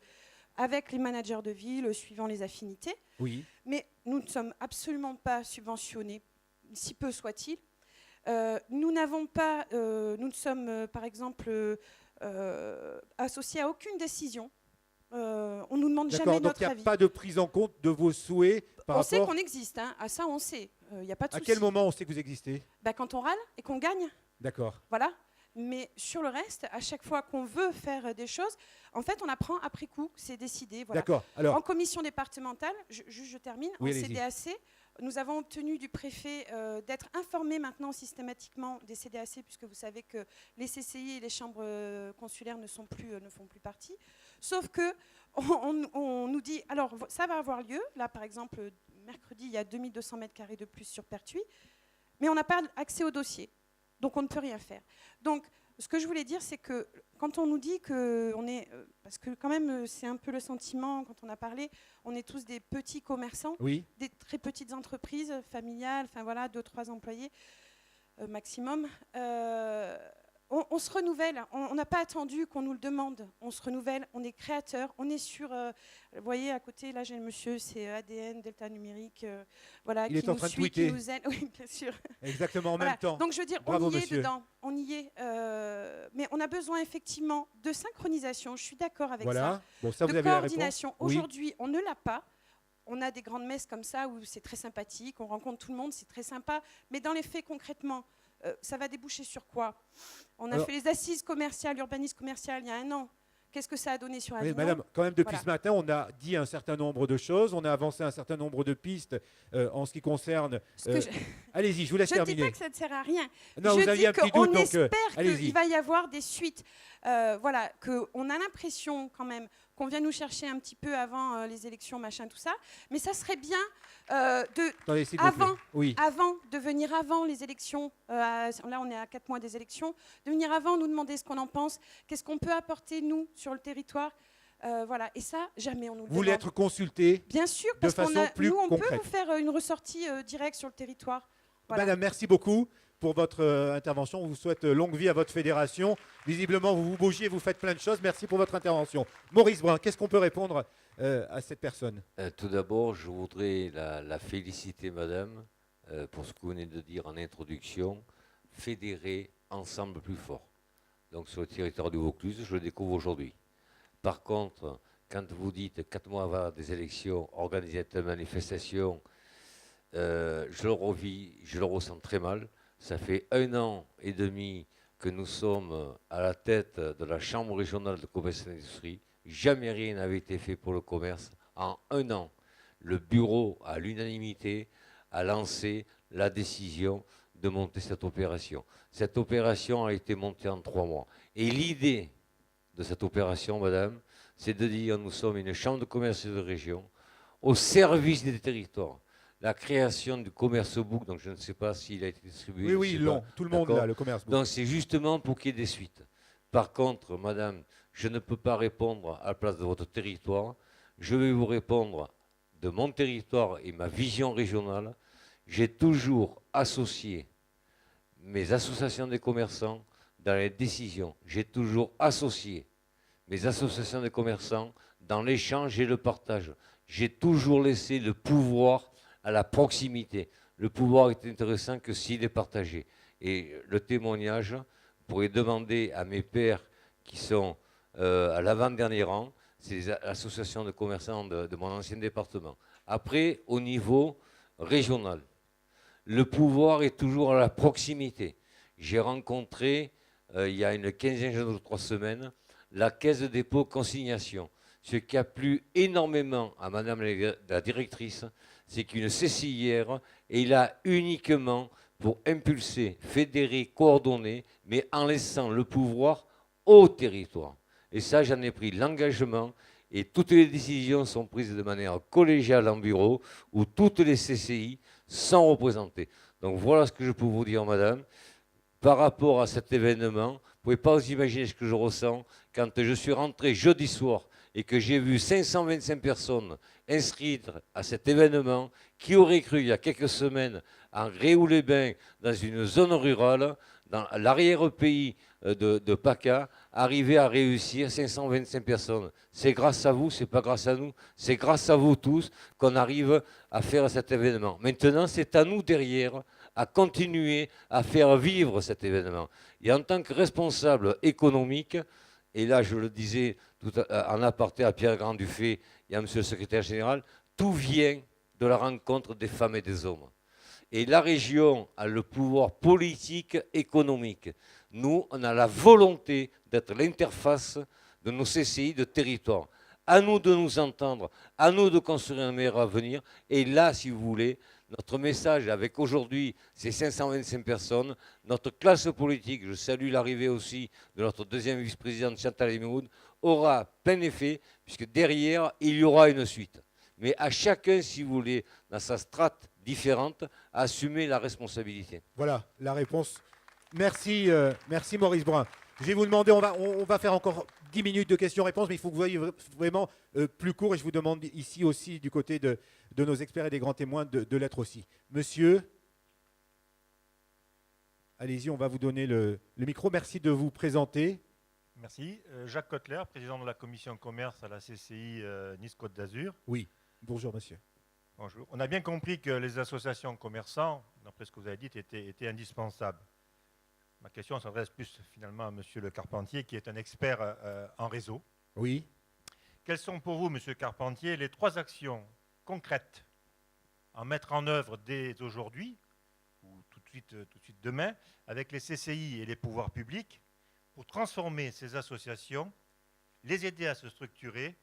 S8: avec les managers de ville, suivant les affinités.
S1: Oui.
S8: Mais nous ne sommes absolument pas subventionnés, si peu soit-il. Nous n'avons pas, nous ne sommes par exemple associés à aucune décision. On nous demande jamais notre avis.
S1: Donc il n'y a pas de prise en compte de vos souhaits par rapport...
S8: On sait qu'on existe, hein. À ça on sait. Il n'y a pas de souci.
S1: À quel moment on sait que vous existez?
S8: Quand on râle et qu'on gagne.
S1: D'accord.
S8: Voilà. Mais sur le reste, à chaque fois qu'on veut faire des choses, en fait, on apprend après coup, c'est décidé. Voilà.
S1: D'accord. Alors,
S8: en commission départementale, je termine,
S1: oui,
S8: en CDAC, nous avons obtenu du préfet d'être informés maintenant systématiquement des CDAC, puisque vous savez que les CCI et les chambres consulaires ne font plus partie. Sauf que on nous dit, alors ça va avoir lieu, là par exemple, mercredi, il y a 2200 m² de plus sur Pertuis, mais on n'a pas accès au dossier. Donc on ne peut rien faire. Donc ce que je voulais dire, c'est que quand on nous dit qu'on est... parce que quand même, c'est un peu le sentiment, quand on a parlé, on est tous des petits commerçants,
S1: oui.
S8: Des très petites entreprises familiales, enfin voilà, 2-3 employés maximum. On se renouvelle, on n'a pas attendu qu'on nous le demande, on se renouvelle, on est créateur, on est sur, vous voyez à côté, là j'ai le monsieur, c'est ADN, Delta Numérique, voilà,
S1: il est en train de tweeter.
S8: Qui nous aide, oui bien sûr.
S1: Exactement, en même temps.
S8: Donc je veux dire,
S1: bravo,
S8: on y
S1: monsieur.
S8: est dedans, on y est, mais on a besoin effectivement de synchronisation, je suis d'accord avec ça,
S1: bon, ça vous
S8: de
S1: avez la
S8: coordination.
S1: réponse. Oui.
S8: Aujourd'hui, on ne l'a pas. On a des grandes messes comme ça où c'est très sympathique, on rencontre tout le monde, c'est très sympa, mais dans les faits concrètement, ça va déboucher sur quoi? On a fait les assises commerciales, l'urbanisme commercial il y a 1 an. Qu'est-ce que ça a donné sur Avignon?
S1: Madame, quand même, depuis ce matin, on a dit un certain nombre de choses, on a avancé un certain nombre de pistes en ce qui concerne... Allez-y, je vous laisse terminer.
S8: Je ne dis pas que ça ne sert à rien.
S1: Non,
S8: je
S1: vous aviez un petit doute,
S8: on
S1: donc
S8: espère
S1: allez-y.
S8: qu'il va y avoir des suites. Voilà, qu'on a l'impression quand même qu'on vient nous chercher un petit peu avant les élections, machin, tout ça. Mais ça serait bien
S1: Attendez,
S8: avant de venir avant les élections, là on est à 4 mois des élections, de venir avant nous demander ce qu'on en pense, qu'est-ce qu'on peut apporter nous sur le territoire. Voilà, et ça, jamais on nous le demande.
S1: Vous voulez être consulté?
S8: Bien sûr, parce
S1: qu'on a,
S8: nous, on
S1: concrète.
S8: peut vous faire une ressortie directe sur le territoire. Voilà.
S1: Madame, merci beaucoup pour votre intervention. On vous souhaite longue vie à votre fédération. Visiblement, vous vous bougez, vous faites plein de choses. Merci pour votre intervention. Maurice Brun, qu'est-ce qu'on peut répondre à cette personne?
S4: Tout d'abord, je voudrais la féliciter, madame, pour ce que vous venez de dire en introduction. Fédérer ensemble plus fort. Donc, sur le territoire du Vaucluse, je le découvre aujourd'hui. Par contre, quand vous dites 4 mois avant des élections, organiser une manifestation, je le revis, je le ressens très mal. Ça fait 1 an et demi que nous sommes à la tête de la Chambre régionale de commerce et d'industrie. Jamais rien n'avait été fait pour le commerce. En 1 an, le bureau, à l'unanimité, a lancé la décision de monter cette opération. Cette opération a été montée en 3 mois. Et l'idée de cette opération, madame, c'est de dire nous sommes une chambre de commerce de région. au service des territoires. La création du commerce book, donc je ne sais pas s'il a été distribué.
S1: Oui, oui, ils l'ont. Tout le monde
S4: D'accord.
S1: là, le commerce.
S4: Donc c'est justement pour qu'il y ait des suites. Par contre, madame, je ne peux pas répondre à la place de votre territoire. Je vais vous répondre de mon territoire et ma vision régionale. J'ai toujours associé mes associations des commerçants dans les décisions. J'ai toujours associé mes associations de commerçants dans l'échange et le partage. J'ai toujours laissé le pouvoir à la proximité. Le pouvoir est intéressant que s'il est partagé. Et le témoignage, vous pourrez demander à mes pairs qui sont à l'avant-dernier rang, c'est les associations de commerçants de mon ancien département. Après, au niveau régional, le pouvoir est toujours à la proximité. J'ai rencontré, il y a une quinzaine de 3 semaines, la caisse de dépôt consignation. Ce qui a plu énormément à madame la directrice, c'est qu'une CCIR est là uniquement pour impulser, fédérer, coordonner, mais en laissant le pouvoir au territoire. Et ça, j'en ai pris l'engagement, et toutes les décisions sont prises de manière collégiale en bureau, où toutes les CCI sont représentées. Donc voilà ce que je peux vous dire, madame. Par rapport à cet événement, vous ne pouvez pas vous imaginer ce que je ressens quand je suis rentré jeudi soir et que j'ai vu 525 personnes inscrites à cet événement. Qui aurait cru il y a quelques semaines en Réou-les-Bains, dans une zone rurale, dans l'arrière-pays de PACA, arriver à réussir 525 personnes. C'est grâce à vous, c'est pas grâce à nous, c'est grâce à vous tous qu'on arrive à faire cet événement. Maintenant, c'est à nous derrière à continuer à faire vivre cet événement. Et en tant que responsable économique, et là je le disais tout en aparté à Pierre Grand-Dufay et à monsieur le secrétaire général, tout vient de la rencontre des femmes et des hommes. Et la région a le pouvoir politique, économique. Nous, on a la volonté d'être l'interface de nos CCI de territoire. À nous de nous entendre, à nous de construire un meilleur avenir. Et là, si vous voulez, notre message avec aujourd'hui ces 525 personnes, notre classe politique, je salue l'arrivée aussi de notre deuxième vice-présidente Chantal Emehoud, aura plein effet, puisque derrière, il y aura une suite. Mais à chacun, si vous voulez, dans sa strate différente, à assumer la responsabilité.
S1: Voilà la réponse. Merci, merci Maurice Brun. Je vais vous demander, on va faire encore 10 minutes de questions-réponses, mais il faut que vous voyez vraiment plus court. Et je vous demande ici aussi, du côté de nos experts et des grands témoins, de l'être aussi. Monsieur, allez-y, on va vous donner le micro. Merci de vous présenter.
S9: Merci. Jacques Kotler, président de la commission commerce à la CCI Nice-Côte d'Azur.
S1: Oui, bonjour monsieur.
S9: Bonjour. On a bien compris que les associations commerçants, d'après ce que vous avez dit, étaient indispensables. Ma question s'adresse plus finalement à monsieur le Carpentier, qui est un expert en réseau.
S1: Oui.
S9: Quelles sont pour vous, monsieur Carpentier, les 3 actions concrètes à mettre en œuvre dès aujourd'hui, ou tout de suite demain, avec les CCI et les pouvoirs publics, pour transformer ces associations, les aider à se structurer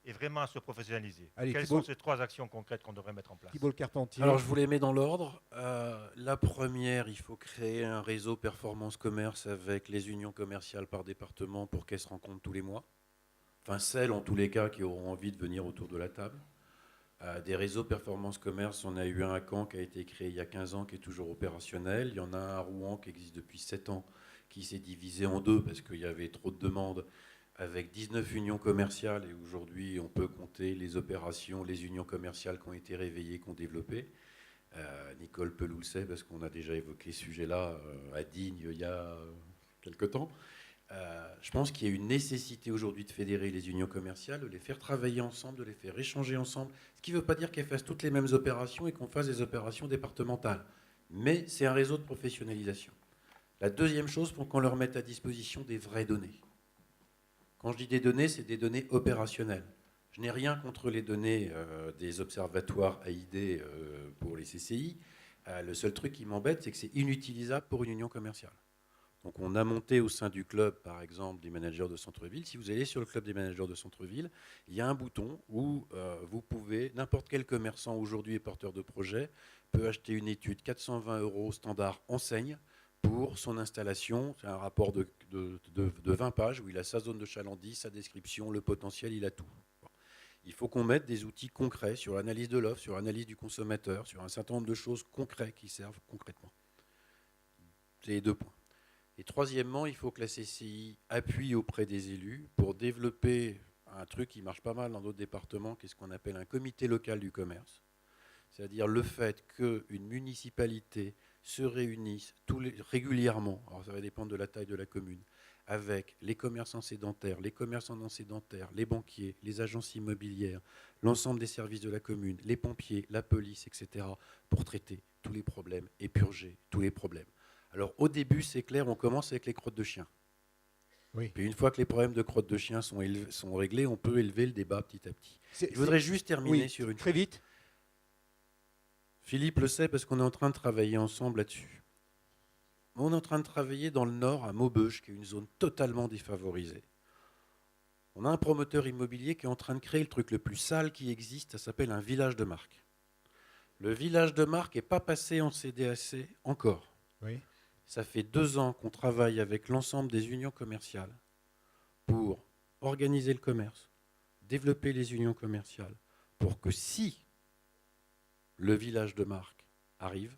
S9: et vraiment à se professionnaliser?
S1: Allez,
S9: Quelles sont ces 3 actions concrètes qu'on devrait mettre en place?
S1: Thibault le Carpentier.
S3: Alors, je vous les mets dans l'ordre. La première, il faut créer un réseau performance commerce avec les unions commerciales par département pour qu'elles se rencontrent tous les mois. Enfin, celles, en tous les cas, qui auront envie de venir autour de la table. Des réseaux performance commerce, on a eu un à Caen qui a été créé il y a 15 ans, qui est toujours opérationnel. Il y en a un à Rouen qui existe depuis 7 ans, qui s'est divisé en 2 parce qu'il y avait trop de demandes, avec 19 unions commerciales. Et aujourd'hui, on peut compter les opérations, les unions commerciales qui ont été réveillées, qui ont développé. Nicole Peloux le sait, parce qu'on a déjà évoqué ce sujet-là à Digne il y a quelque temps. Je pense qu'il y a une nécessité aujourd'hui de fédérer les unions commerciales, de les faire travailler ensemble, de les faire échanger ensemble, ce qui ne veut pas dire qu'elles fassent toutes les mêmes opérations et qu'on fasse des opérations départementales. Mais c'est un réseau de professionnalisation. La deuxième chose, pour qu'on leur mette à disposition des vraies données. Quand je dis des données, c'est des données opérationnelles. Je n'ai rien contre les données des observatoires AID pour les CCI. Le seul truc qui m'embête, c'est que c'est inutilisable pour une union commerciale. Donc on a monté au sein du club, par exemple, des managers de centre-ville. Si vous allez sur le club des managers de centre-ville, il y a un bouton où vous pouvez, n'importe quel commerçant aujourd'hui et porteur de projet, peut acheter une étude 420 € standard enseigne pour son installation. C'est un rapport de 20 pages où il a sa zone de chalandise, sa description, le potentiel, il a tout. Bon. Il faut qu'on mette des outils concrets sur l'analyse de l'offre, sur l'analyse du consommateur, sur un certain nombre de choses concrètes qui servent concrètement. C'est les 2 points. Et troisièmement, il faut que la CCI appuie auprès des élus pour développer un truc qui marche pas mal dans d'autres départements, qui est ce qu'on appelle un comité local du commerce. C'est-à-dire le fait qu'une municipalité se réunisse régulièrement, alors ça va dépendre de la taille de la commune, avec les commerçants sédentaires, les commerçants non sédentaires, les banquiers, les agences immobilières, l'ensemble des services de la commune, les pompiers, la police, etc., pour traiter tous les problèmes et purger tous les problèmes. Alors au début, c'est clair, on commence avec les crottes de chien.
S1: Oui.
S3: Puis une fois que les problèmes de crottes de chien sont réglés, on peut élever le débat petit à petit. Je voudrais juste terminer sur une
S1: très
S3: chose.
S1: vite.
S3: Philippe le sait parce qu'on est en train de travailler ensemble là-dessus. On est en train de travailler dans le nord, à Maubeuge, qui est une zone totalement défavorisée. On a un promoteur immobilier qui est en train de créer le truc le plus sale qui existe, ça s'appelle un village de marque. Le village de marque n'est pas passé en CDAC encore.
S1: Oui.
S3: Ça fait 2 ans qu'on travaille avec l'ensemble des unions commerciales pour organiser le commerce, développer les unions commerciales, pour que si le village de marque arrive,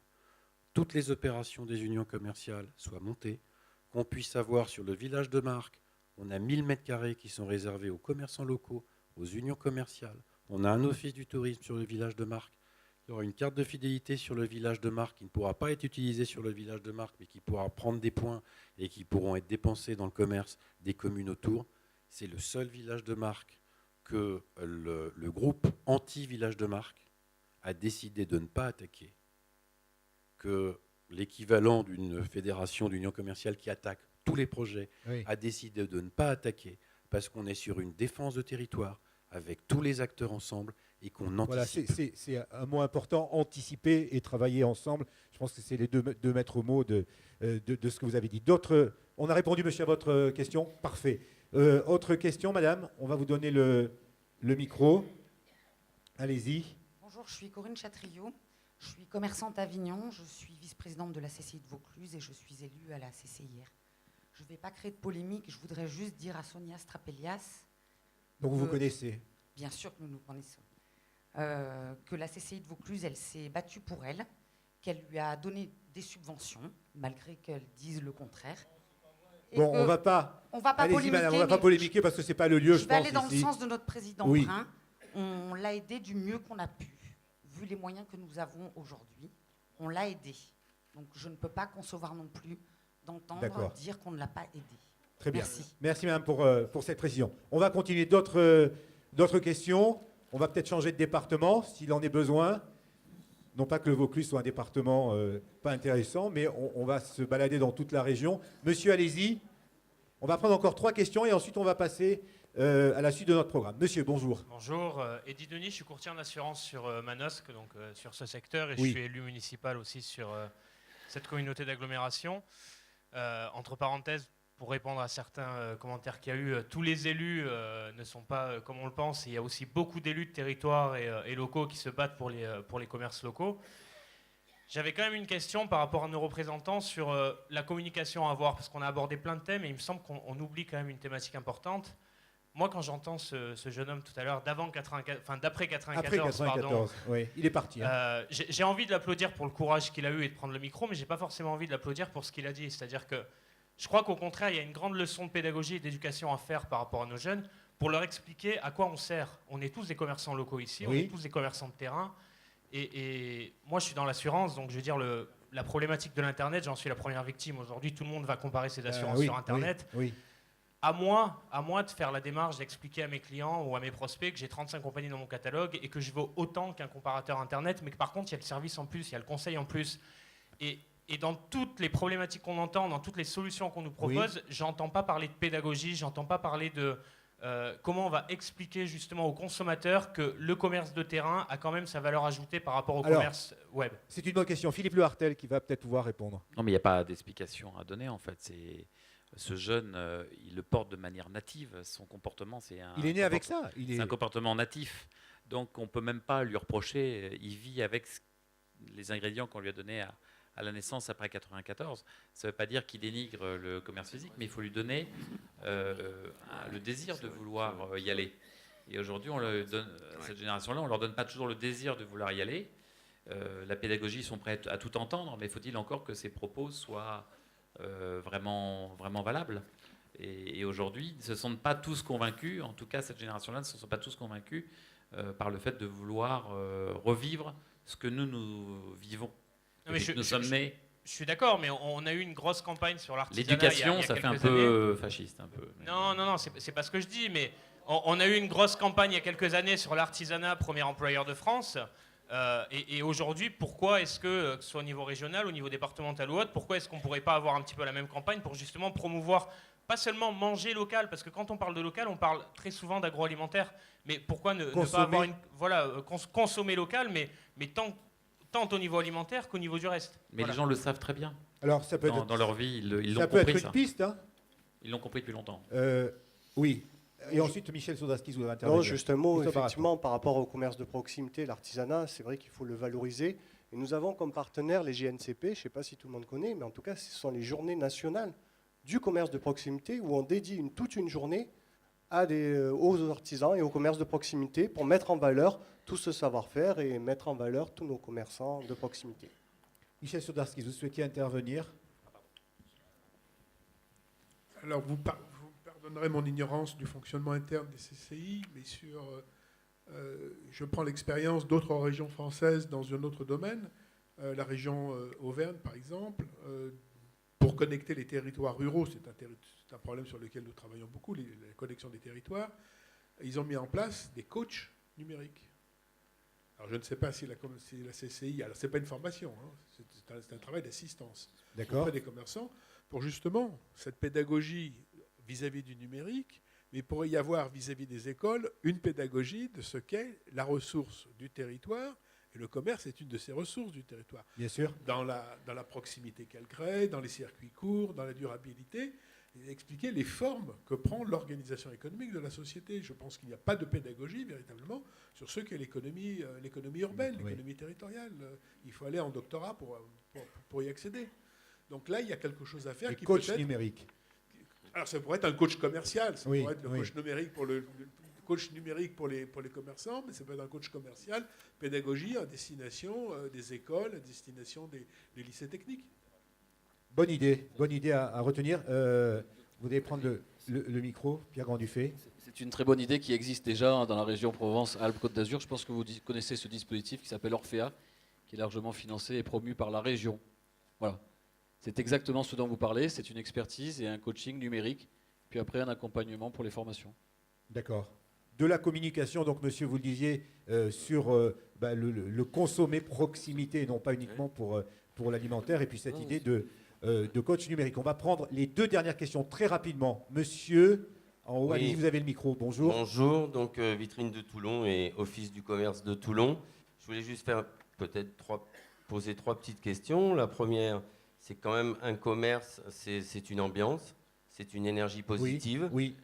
S3: toutes les opérations des unions commerciales soient montées, qu'on puisse avoir sur le village de marque, on a 1000 m² qui sont réservés aux commerçants locaux, aux unions commerciales, on a un office du tourisme sur le village de marque, il y aura une carte de fidélité sur le village de marque qui ne pourra pas être utilisée sur le village de marque, mais qui pourra prendre des points et qui pourront être dépensés dans le commerce des communes autour. C'est le seul village de marque que le groupe anti-village de marque a décidé de ne pas attaquer, que l'équivalent d'une fédération d'union commerciale qui attaque tous les projets a décidé de ne pas attaquer parce qu'on est sur une défense de territoire avec tous les acteurs ensemble et qu'on anticipe.
S1: Voilà, c'est un mot important, anticiper et travailler ensemble. Je pense que c'est les deux maîtres mots de ce que vous avez dit. D'autres, on a répondu, monsieur, à votre question. Parfait. Autre question, madame. On va vous donner le micro. Allez-y.
S10: Bonjour, je suis Corinne Chatriot. Je suis commerçante à Avignon. Je suis vice-présidente de la CCI de Vaucluse et je suis élue à la CCIR. Je ne vais pas créer de polémique. Je voudrais juste dire à Sonia Strapelias.
S1: Donc vous connaissez.
S10: Bien sûr que nous nous connaissons. Que la CCI de Vaucluse, elle s'est battue pour elle, qu'elle lui a donné des subventions, malgré qu'elle dise le contraire.
S1: Bon, on va pas polémiquer. Madame, on va pas polémiquer parce que c'est pas le lieu, je pense.
S10: Je vais aller dans le sens de notre président
S1: oui.
S10: Brun. On l'a aidé du mieux qu'on a pu, vu les moyens que nous avons aujourd'hui. On l'a aidé. Donc je ne peux pas concevoir non plus d'entendre dire qu'on ne l'a pas aidé.
S1: Très bien.
S10: Merci.
S1: Merci, madame, pour cette précision. On va continuer d'autres questions. On va peut-être changer de département s'il en est besoin. Non pas que le Vaucluse soit un département pas intéressant, mais on va se balader dans toute la région. Monsieur, allez-y. On va prendre encore 3 questions et ensuite on va passer à la suite de notre programme. Monsieur, bonjour.
S11: Bonjour, Eddy Denis, je suis courtier en assurance sur Manosque, donc sur ce secteur, et
S1: oui.
S11: je suis élu municipal aussi sur cette communauté d'agglomération. Entre parenthèses, pour répondre à certains commentaires qu'il y a eu, tous les élus ne sont pas comme on le pense. Il y a aussi beaucoup d'élus de territoire et locaux qui se battent pour les commerces locaux. J'avais quand même une question par rapport à nos représentants sur la communication à avoir, parce qu'on a abordé plein de thèmes et il me semble qu'on oublie quand même une thématique importante. Moi, quand j'entends ce jeune homme tout à l'heure, d'après 94, pardon,
S1: oui, il est parti. Hein.
S11: J'ai envie de l'applaudir pour le courage qu'il a eu et de prendre le micro, mais j'ai pas forcément envie de l'applaudir pour ce qu'il a dit. C'est-à-dire que je crois qu'au contraire, il y a une grande leçon de pédagogie et d'éducation à faire par rapport à nos jeunes pour leur expliquer à quoi on sert. On est tous des commerçants locaux ici, on est tous des commerçants de terrain. Et moi, je suis dans l'assurance, donc je veux dire, la problématique de l'Internet, j'en suis la première victime. Aujourd'hui, tout le monde va comparer ses assurances sur Internet.
S1: Oui.
S11: À moi de faire la démarche d'expliquer à mes clients ou à mes prospects que j'ai 35 compagnies dans mon catalogue et que je vaux autant qu'un comparateur Internet, mais que par contre, il y a le service en plus, il y a le conseil en plus. Et dans toutes les problématiques qu'on entend, dans toutes les solutions qu'on nous propose, j'entends pas parler de pédagogie, j'entends pas parler de comment on va expliquer justement aux consommateurs que le commerce de terrain a quand même sa valeur ajoutée par rapport au commerce web.
S1: C'est une bonne question. Philippe Le Hartel qui va peut-être pouvoir répondre.
S12: Non, mais il n'y a pas d'explication à donner en fait. Ce jeune, il le porte de manière native. Son comportement,
S1: il est né avec ça.
S12: C'est un comportement natif. Donc on ne peut même pas lui reprocher. Il vit avec les ingrédients qu'on lui a donnés à la naissance après 94. Ça ne veut pas dire qu'il dénigre le commerce physique, mais il faut lui donner le désir de vouloir y aller. Et aujourd'hui, à cette génération-là, on ne leur donne pas toujours le désir de vouloir y aller. La pédagogie, ils sont prêts à tout entendre, mais faut-il encore que ces propos soient vraiment, vraiment valables. Et aujourd'hui, ils ne se sentent pas tous convaincus, en tout cas cette génération-là ne se sont pas tous convaincus par le fait de vouloir revivre ce que nous vivons.
S11: Non, mais
S12: Je
S11: suis d'accord, mais on a eu une grosse campagne sur l'artisanat.
S12: L'éducation, ça fait un peu fasciste. Un peu.
S11: Non, c'est pas ce que je dis, mais on a eu une grosse campagne il y a quelques années sur l'artisanat, premier employeur de France. Et aujourd'hui, pourquoi est-ce que ce soit au niveau régional, au niveau départemental ou autre, pourquoi est-ce qu'on ne pourrait pas avoir un petit peu la même campagne pour justement promouvoir, pas seulement manger local, parce que quand on parle de local, on parle très souvent d'agroalimentaire, mais pourquoi ne pas avoir consommer local, mais tant au niveau alimentaire qu'au niveau du reste.
S12: Mais les gens le savent très bien.
S1: Alors, ça peut être,
S12: dans leur vie, ils l'ont compris.
S1: Ça peut être une piste. Hein.
S12: Ils l'ont compris depuis longtemps.
S1: Oui. Et ensuite, Michel Sodaski, vous avez intervenir.
S5: Non, juste un mot, effectivement, par rapport au commerce de proximité, l'artisanat, c'est vrai qu'il faut le valoriser. Et nous avons comme partenaire les GNCP, je ne sais pas si tout le monde connaît, mais en tout cas, ce sont les journées nationales du commerce de proximité où on dédie toute une journée aux artisans et au commerce de proximité pour mettre en valeur tout ce savoir-faire et mettre en valeur tous nos commerçants de proximité.
S1: Michel Sodaski, vous souhaitiez intervenir?
S6: Alors, vous pardonnerez mon ignorance du fonctionnement interne des CCI, mais je prends l'expérience d'autres régions françaises dans un autre domaine, la région Auvergne par exemple, pour connecter les territoires ruraux, c'est un problème sur lequel nous travaillons beaucoup, la connexion des territoires. Ils ont mis en place des coachs numériques. Alors je ne sais pas si la CCI, alors c'est pas une formation, hein, c'est un travail d'assistance auprès des commerçants pour justement cette pédagogie vis-à-vis du numérique, mais il pourrait y avoir vis-à-vis des écoles une pédagogie de ce qu'est la ressource du territoire. Et le commerce est une de ces ressources du territoire.
S1: Bien sûr.
S6: Dans la proximité qu'elle crée, dans les circuits courts, dans la durabilité, et expliquer les formes que prend l'organisation économique de la société. Je pense qu'il n'y a pas de pédagogie véritablement sur ce qu'est l'économie urbaine, l'économie territoriale. Il faut aller en doctorat pour y accéder. Donc là, il y a quelque chose à faire.
S1: Les coachs numériques.
S6: Alors ça pourrait être un coach commercial, ça pourrait être le coach numérique coach numérique pour les commerçants, mais ça peut être un coach commercial, pédagogie à destination des écoles, à destination des lycées techniques.
S1: Bonne idée à retenir. Vous devez prendre le micro, Pierre Grand-Dufay.
S2: C'est une très bonne idée qui existe déjà dans la région Provence-Alpes-Côte d'Azur. Je pense que vous connaissez ce dispositif qui s'appelle Orphea, qui est largement financé et promu par la région. Voilà. C'est exactement ce dont vous parlez. C'est une expertise et un coaching numérique, puis après un accompagnement pour les formations.
S1: D'accord. De la communication, donc monsieur, vous le disiez, sur le consommer proximité, et non pas uniquement pour l'alimentaire, et puis cette idée de coach numérique. On va prendre les deux dernières questions très rapidement. Monsieur, en haut, allez-y, vous avez le micro. Bonjour.
S13: Bonjour, donc Vitrine de Toulon et Office du commerce de Toulon. Je voulais juste faire poser trois petites questions. La première, c'est quand même un commerce, c'est une ambiance, c'est une énergie positive.
S1: Oui.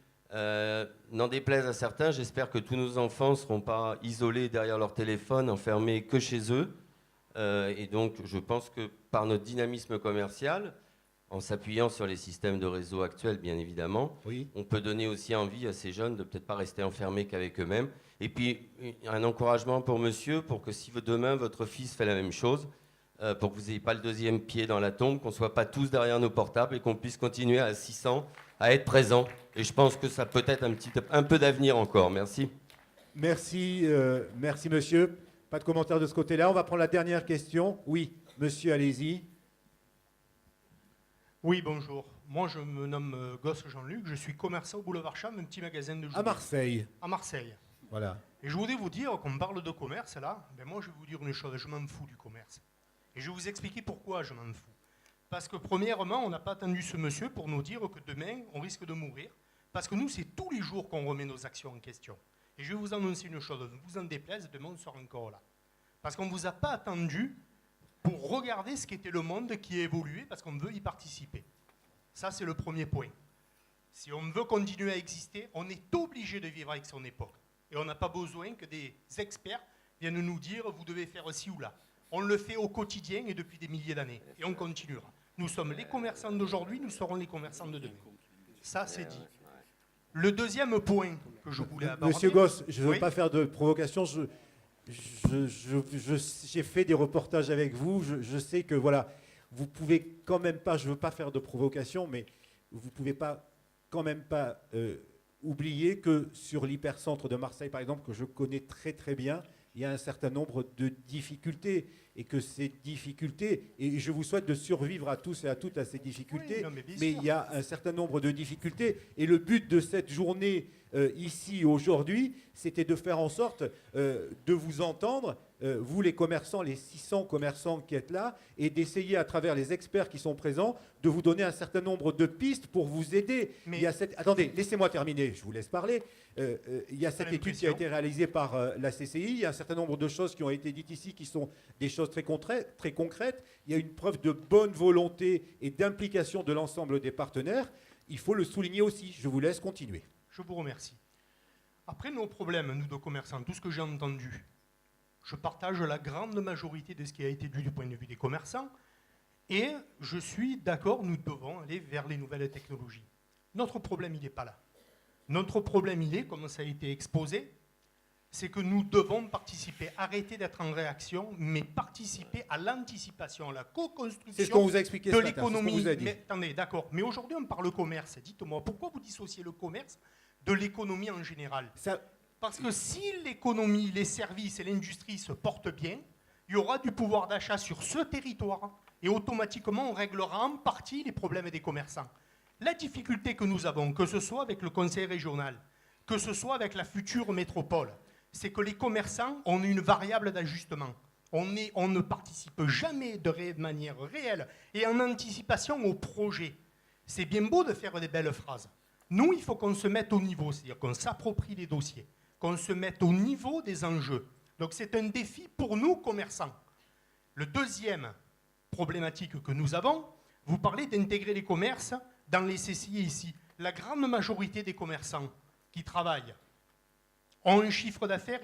S13: N'en déplaise à certains, j'espère que tous nos enfants ne seront pas isolés derrière leur téléphone, enfermés que chez eux. Et donc, je pense que par notre dynamisme commercial, en s'appuyant sur les systèmes de réseau actuels, bien évidemment, on peut donner aussi envie à ces jeunes de peut-être pas rester enfermés qu'avec eux-mêmes. Et puis, un encouragement pour monsieur, pour que si demain votre fils fait la même chose, pour que vous n'ayez pas le deuxième pied dans la tombe, qu'on ne soit pas tous derrière nos portables et qu'on puisse continuer à 600 à être présent. Et je pense que ça peut être un peu d'avenir encore. Merci.
S1: Merci monsieur. Pas de commentaire de ce côté-là. On va prendre la dernière question. Oui, monsieur, allez-y.
S14: Oui, bonjour. Moi, je me nomme Gosse Jean-Luc. Je suis commerçant au Boulevard Cham, un petit magasin de jouets.
S1: À Marseille.
S14: À Marseille.
S1: Voilà.
S14: Et je voulais vous dire, qu'on parle de commerce, là, moi, je vais vous dire une chose. Je m'en fous du commerce. Et je vais vous expliquer pourquoi je m'en fous. Parce que, premièrement, on n'a pas attendu ce monsieur pour nous dire que demain, on risque de mourir. Parce que nous, c'est tous les jours qu'on remet nos actions en question. Et je vais vous annoncer une chose. Ne vous en déplaise, demain, on sera encore là. Parce qu'on ne vous a pas attendu pour regarder ce qu'était le monde qui a évolué, parce qu'on veut y participer. Ça, c'est le premier point. Si on veut continuer à exister, on est obligé de vivre avec son époque. Et on n'a pas besoin que des experts viennent nous dire « vous devez faire ci ou là ». On le fait au quotidien et depuis des milliers d'années. Et on continuera. Nous sommes les commerçants d'aujourd'hui, nous serons les commerçants de demain. Ça, c'est dit. Le deuxième point que je voulais aborder...
S1: Monsieur Gosse, je ne veux
S14: Oui.
S1: pas faire de provocation. J'ai fait des reportages avec vous. Je sais que voilà, vous pouvez quand même pas. Je ne veux pas faire de provocation, mais vous pouvez pas quand même pas oublier que sur l'hypercentre de Marseille, par exemple, que je connais très très bien, il y a un certain nombre de difficultés et que ces difficultés, et je vous souhaite de survivre à tous et à toutes à ces difficultés,
S14: Oui, non, mais bien
S1: mais
S14: sûr.
S1: il y a un certain nombre de difficultés et le but de cette journée ici aujourd'hui, c'était de faire en sorte de vous entendre, vous les commerçants, les 600 commerçants qui êtes là, et d'essayer à travers les experts qui sont présents de vous donner un certain nombre de pistes pour vous aider.
S14: Mais-
S1: Il y a cette... Attendez, laissez-moi terminer, je vous laisse parler. Il y a cette étude qui a été réalisée par la CCI, il y a un certain nombre de choses qui ont été dites ici qui sont des choses très concrètes. Il y a une preuve de bonne volonté et d'implication de l'ensemble des partenaires. Il faut le souligner aussi. Je vous laisse continuer.
S14: Je vous remercie. Après nos problèmes, nous de commerçants, tout ce que j'ai entendu, je partage la grande majorité de ce qui a été dit du point de vue des commerçants et je suis d'accord, nous devons aller vers les nouvelles technologies. Notre problème, il n'est pas là. Notre problème, il est, comme ça a été exposé, c'est que nous devons participer, arrêter d'être en réaction, mais participer à l'anticipation, à la co-construction
S1: C'est ce qu'on vous a expliqué
S14: de
S1: ce matin, c'est ce qu'on
S14: l'économie.
S1: vous a dit.
S14: Mais attendez, d'accord. Mais aujourd'hui, on parle commerce. Dites-moi, pourquoi vous dissociez le commerce de l'économie en général? Parce que si l'économie, les services et l'industrie se portent bien, il y aura du pouvoir d'achat sur ce territoire et automatiquement, on réglera en partie les problèmes des commerçants. La difficulté que nous avons, que ce soit avec le conseil régional, que ce soit avec la future métropole, c'est que les commerçants ont une variable d'ajustement. On ne participe jamais de manière réelle et en anticipation au projet. C'est bien beau de faire des belles phrases. Nous, il faut qu'on se mette au niveau, c'est-à-dire qu'on s'approprie les dossiers, qu'on se mette au niveau des enjeux. Donc c'est un défi pour nous, commerçants. Le deuxième problématique que nous avons, vous parlez d'intégrer les commerces dans les CCI ici. La grande majorité des commerçants qui travaillent ont un chiffre d'affaires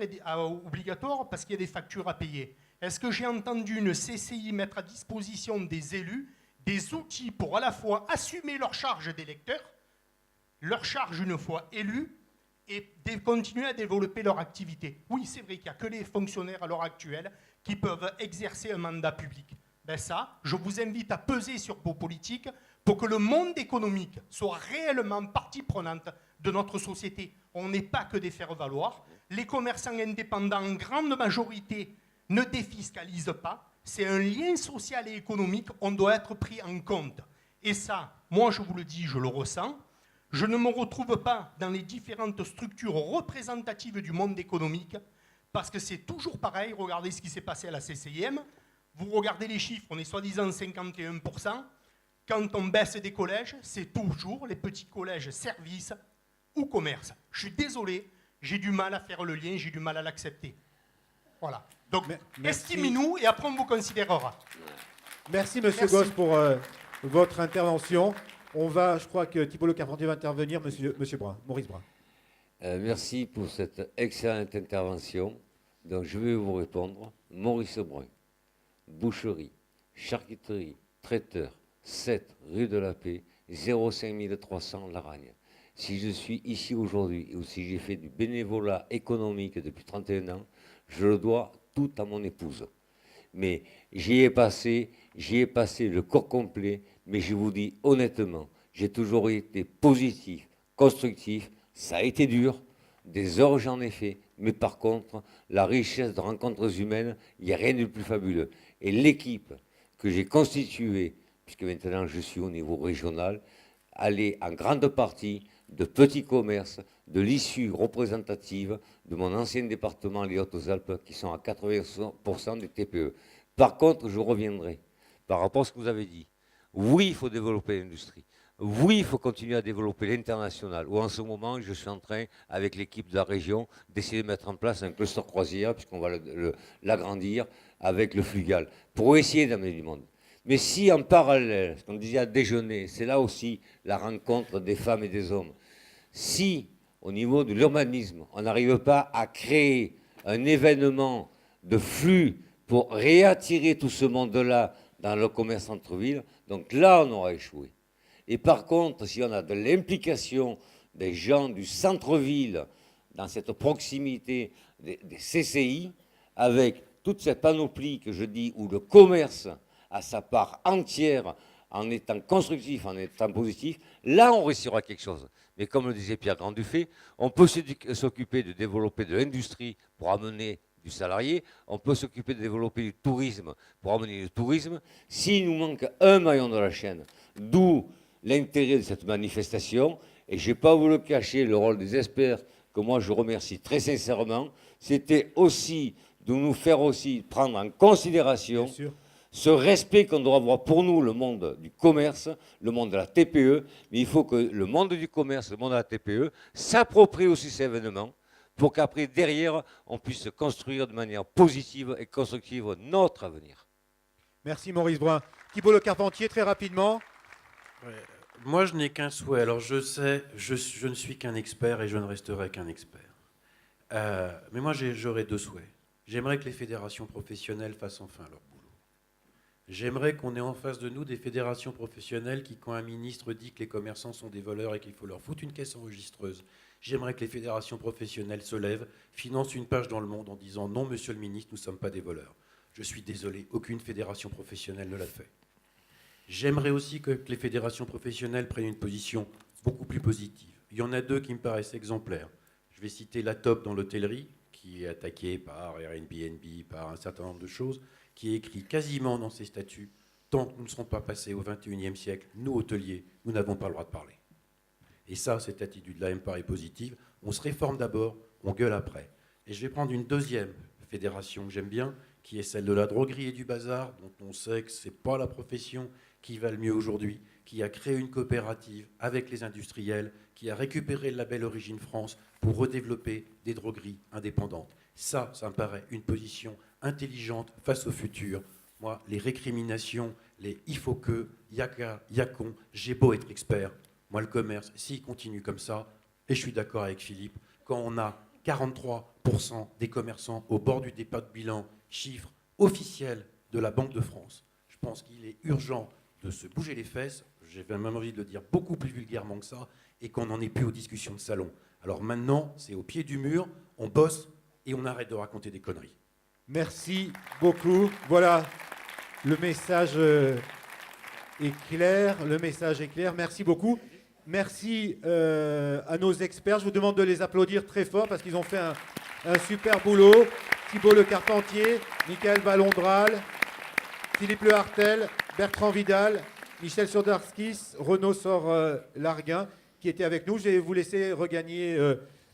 S14: obligatoire parce qu'il y a des factures à payer. Est-ce que j'ai entendu une CCI mettre à disposition des élus des outils pour à la fois assumer leur charge d'électeurs, leur charge une fois élus, et continuer à développer leur activité? Oui, c'est vrai qu'il n'y a que les fonctionnaires à l'heure actuelle qui peuvent exercer un mandat public. Ben ça, je vous invite à peser sur vos politiques pour que le monde économique soit réellement partie prenante de notre société. On n'est pas que des faire-valoir. Les commerçants indépendants, en grande majorité, ne défiscalisent pas. C'est un lien social et économique, on doit être pris en compte. Et ça, moi je vous le dis, je le ressens. Je ne me retrouve pas dans les différentes structures représentatives du monde économique, parce que c'est toujours pareil. Regardez ce qui s'est passé à la CCIM. Vous regardez les chiffres, on est soi-disant 51%. Quand on baisse des collèges, c'est toujours les petits collèges services ou commerce. Je suis désolé, j'ai du mal à faire le lien, j'ai du mal à l'accepter. Voilà. Donc, estimez-nous et après on vous considérera.
S1: Merci, Monsieur Gosse, pour votre intervention. On va, je crois que Thibault Le Carpentier va intervenir, Monsieur Brun, Maurice Brun.
S4: Merci pour cette excellente intervention. Donc, je vais vous répondre. Maurice Brun, boucherie, charcuterie, traiteur, 7 rue de la Paix, 05300 Laragne. Si je suis ici aujourd'hui ou si j'ai fait du bénévolat économique depuis 31 ans, je le dois tout à mon épouse. Mais j'y ai passé le corps complet, mais je vous dis honnêtement, j'ai toujours été positif, constructif. Ça a été dur, des heures j'en ai fait, mais par contre, la richesse de rencontres humaines, il n'y a rien de plus fabuleux. Et l'équipe que j'ai constituée, puisque maintenant je suis au niveau régional, elle est en grande partie de petits commerces, de l'issue représentative de mon ancien département, les Hautes-Alpes, qui sont à 80% des TPE. Par contre, je reviendrai par rapport à ce que vous avez dit. Oui, il faut développer l'industrie. Oui, il faut continuer à développer l'international. Ou en ce moment, je suis en train, avec l'équipe de la région, d'essayer de mettre en place un cluster croisière, puisqu'on va l'agrandir avec le Flugal, pour essayer d'amener du monde. Mais si en parallèle, ce qu'on disait à déjeuner, c'est là aussi la rencontre des femmes et des hommes, si au niveau de l'urbanisme, on n'arrive pas à créer un événement de flux pour réattirer tout ce monde-là dans le commerce centre-ville, donc là on aura échoué. Et par contre, si on a de l'implication des gens du centre-ville, dans cette proximité des CCI, avec toute cette panoplie que je dis, où le commerce a sa part entière en étant constructif, en étant positif, là on réussira quelque chose. Mais comme le disait Pierre Grand-Dufay, on peut s'occuper de développer de l'industrie pour amener du salarié, on peut s'occuper de développer du tourisme pour amener du tourisme. S'il nous manque un maillon de la chaîne, d'où l'intérêt de cette manifestation, et je n'ai pas voulu cacher le rôle des experts, que moi je remercie très sincèrement, c'était aussi de nous faire aussi prendre en considération ce respect qu'on doit avoir pour nous, le monde du commerce, le monde de la TPE, mais il faut que le monde du commerce, le monde de la TPE s'approprie aussi ces événements pour qu'après, derrière, on puisse construire de manière positive et constructive notre avenir.
S1: Merci Maurice Brun. Thibault Le Carpentier, très rapidement.
S3: Moi, je n'ai qu'un souhait. Alors, je sais, je ne suis qu'un expert et je ne resterai qu'un expert. Mais moi, j'aurais deux souhaits. J'aimerais que les fédérations professionnelles fassent enfin leur boulot. J'aimerais qu'on ait en face de nous des fédérations professionnelles qui, quand un ministre dit que les commerçants sont des voleurs et qu'il faut leur foutre une caisse enregistreuse, j'aimerais que les fédérations professionnelles se lèvent, financent une page dans Le Monde en disant « Non, monsieur le ministre, nous ne sommes pas des voleurs ». Je suis désolé, aucune fédération professionnelle ne l'a fait. J'aimerais aussi que les fédérations professionnelles prennent une position beaucoup plus positive. Il y en a deux qui me paraissent exemplaires. Je vais citer la Top dans l'hôtellerie, qui est attaquée par Airbnb, par un certain nombre de choses, qui est écrit quasiment dans ses statuts « Tant que nous ne serons pas passés au XXIe siècle, nous, hôteliers, nous n'avons pas le droit de parler ». Et ça, cette attitude-là me paraît positive. On se réforme d'abord, on gueule après. Et je vais prendre une deuxième fédération que j'aime bien, qui est celle de la droguerie et du bazar, dont on sait que ce n'est pas la profession qui va le mieux aujourd'hui, qui a créé une coopérative avec les industriels, qui a récupéré le label Origine France pour redévelopper des drogueries indépendantes. Ça me paraît une position intelligente face au futur. Moi, les récriminations, les « il faut que »,« y'a qu'à »,« y'a qu'on », j'ai beau être expert, moi, le commerce, s'il continue comme ça, et je suis d'accord avec Philippe, quand on a 43% des commerçants au bord du dépôt de bilan, chiffre officiel de la Banque de France, je pense qu'il est urgent de se bouger les fesses, j'ai même envie de le dire beaucoup plus vulgairement que ça, et qu'on n'en est plus aux discussions de salon. Alors maintenant, c'est au pied du mur, on bosse et on arrête de raconter des conneries.
S1: Merci beaucoup. Voilà, le message est clair. Le message est clair. Merci beaucoup. Merci à nos experts. Je vous demande de les applaudir très fort parce qu'ils ont fait un super boulot. Thibault Le Carpentier, Michael Ballondral, Philippe Le Hartel, Bertrand Vidal, Michel Sodarskis, Renaud Sor-Larguin qui étaient avec nous. Je vais vous laisser regagner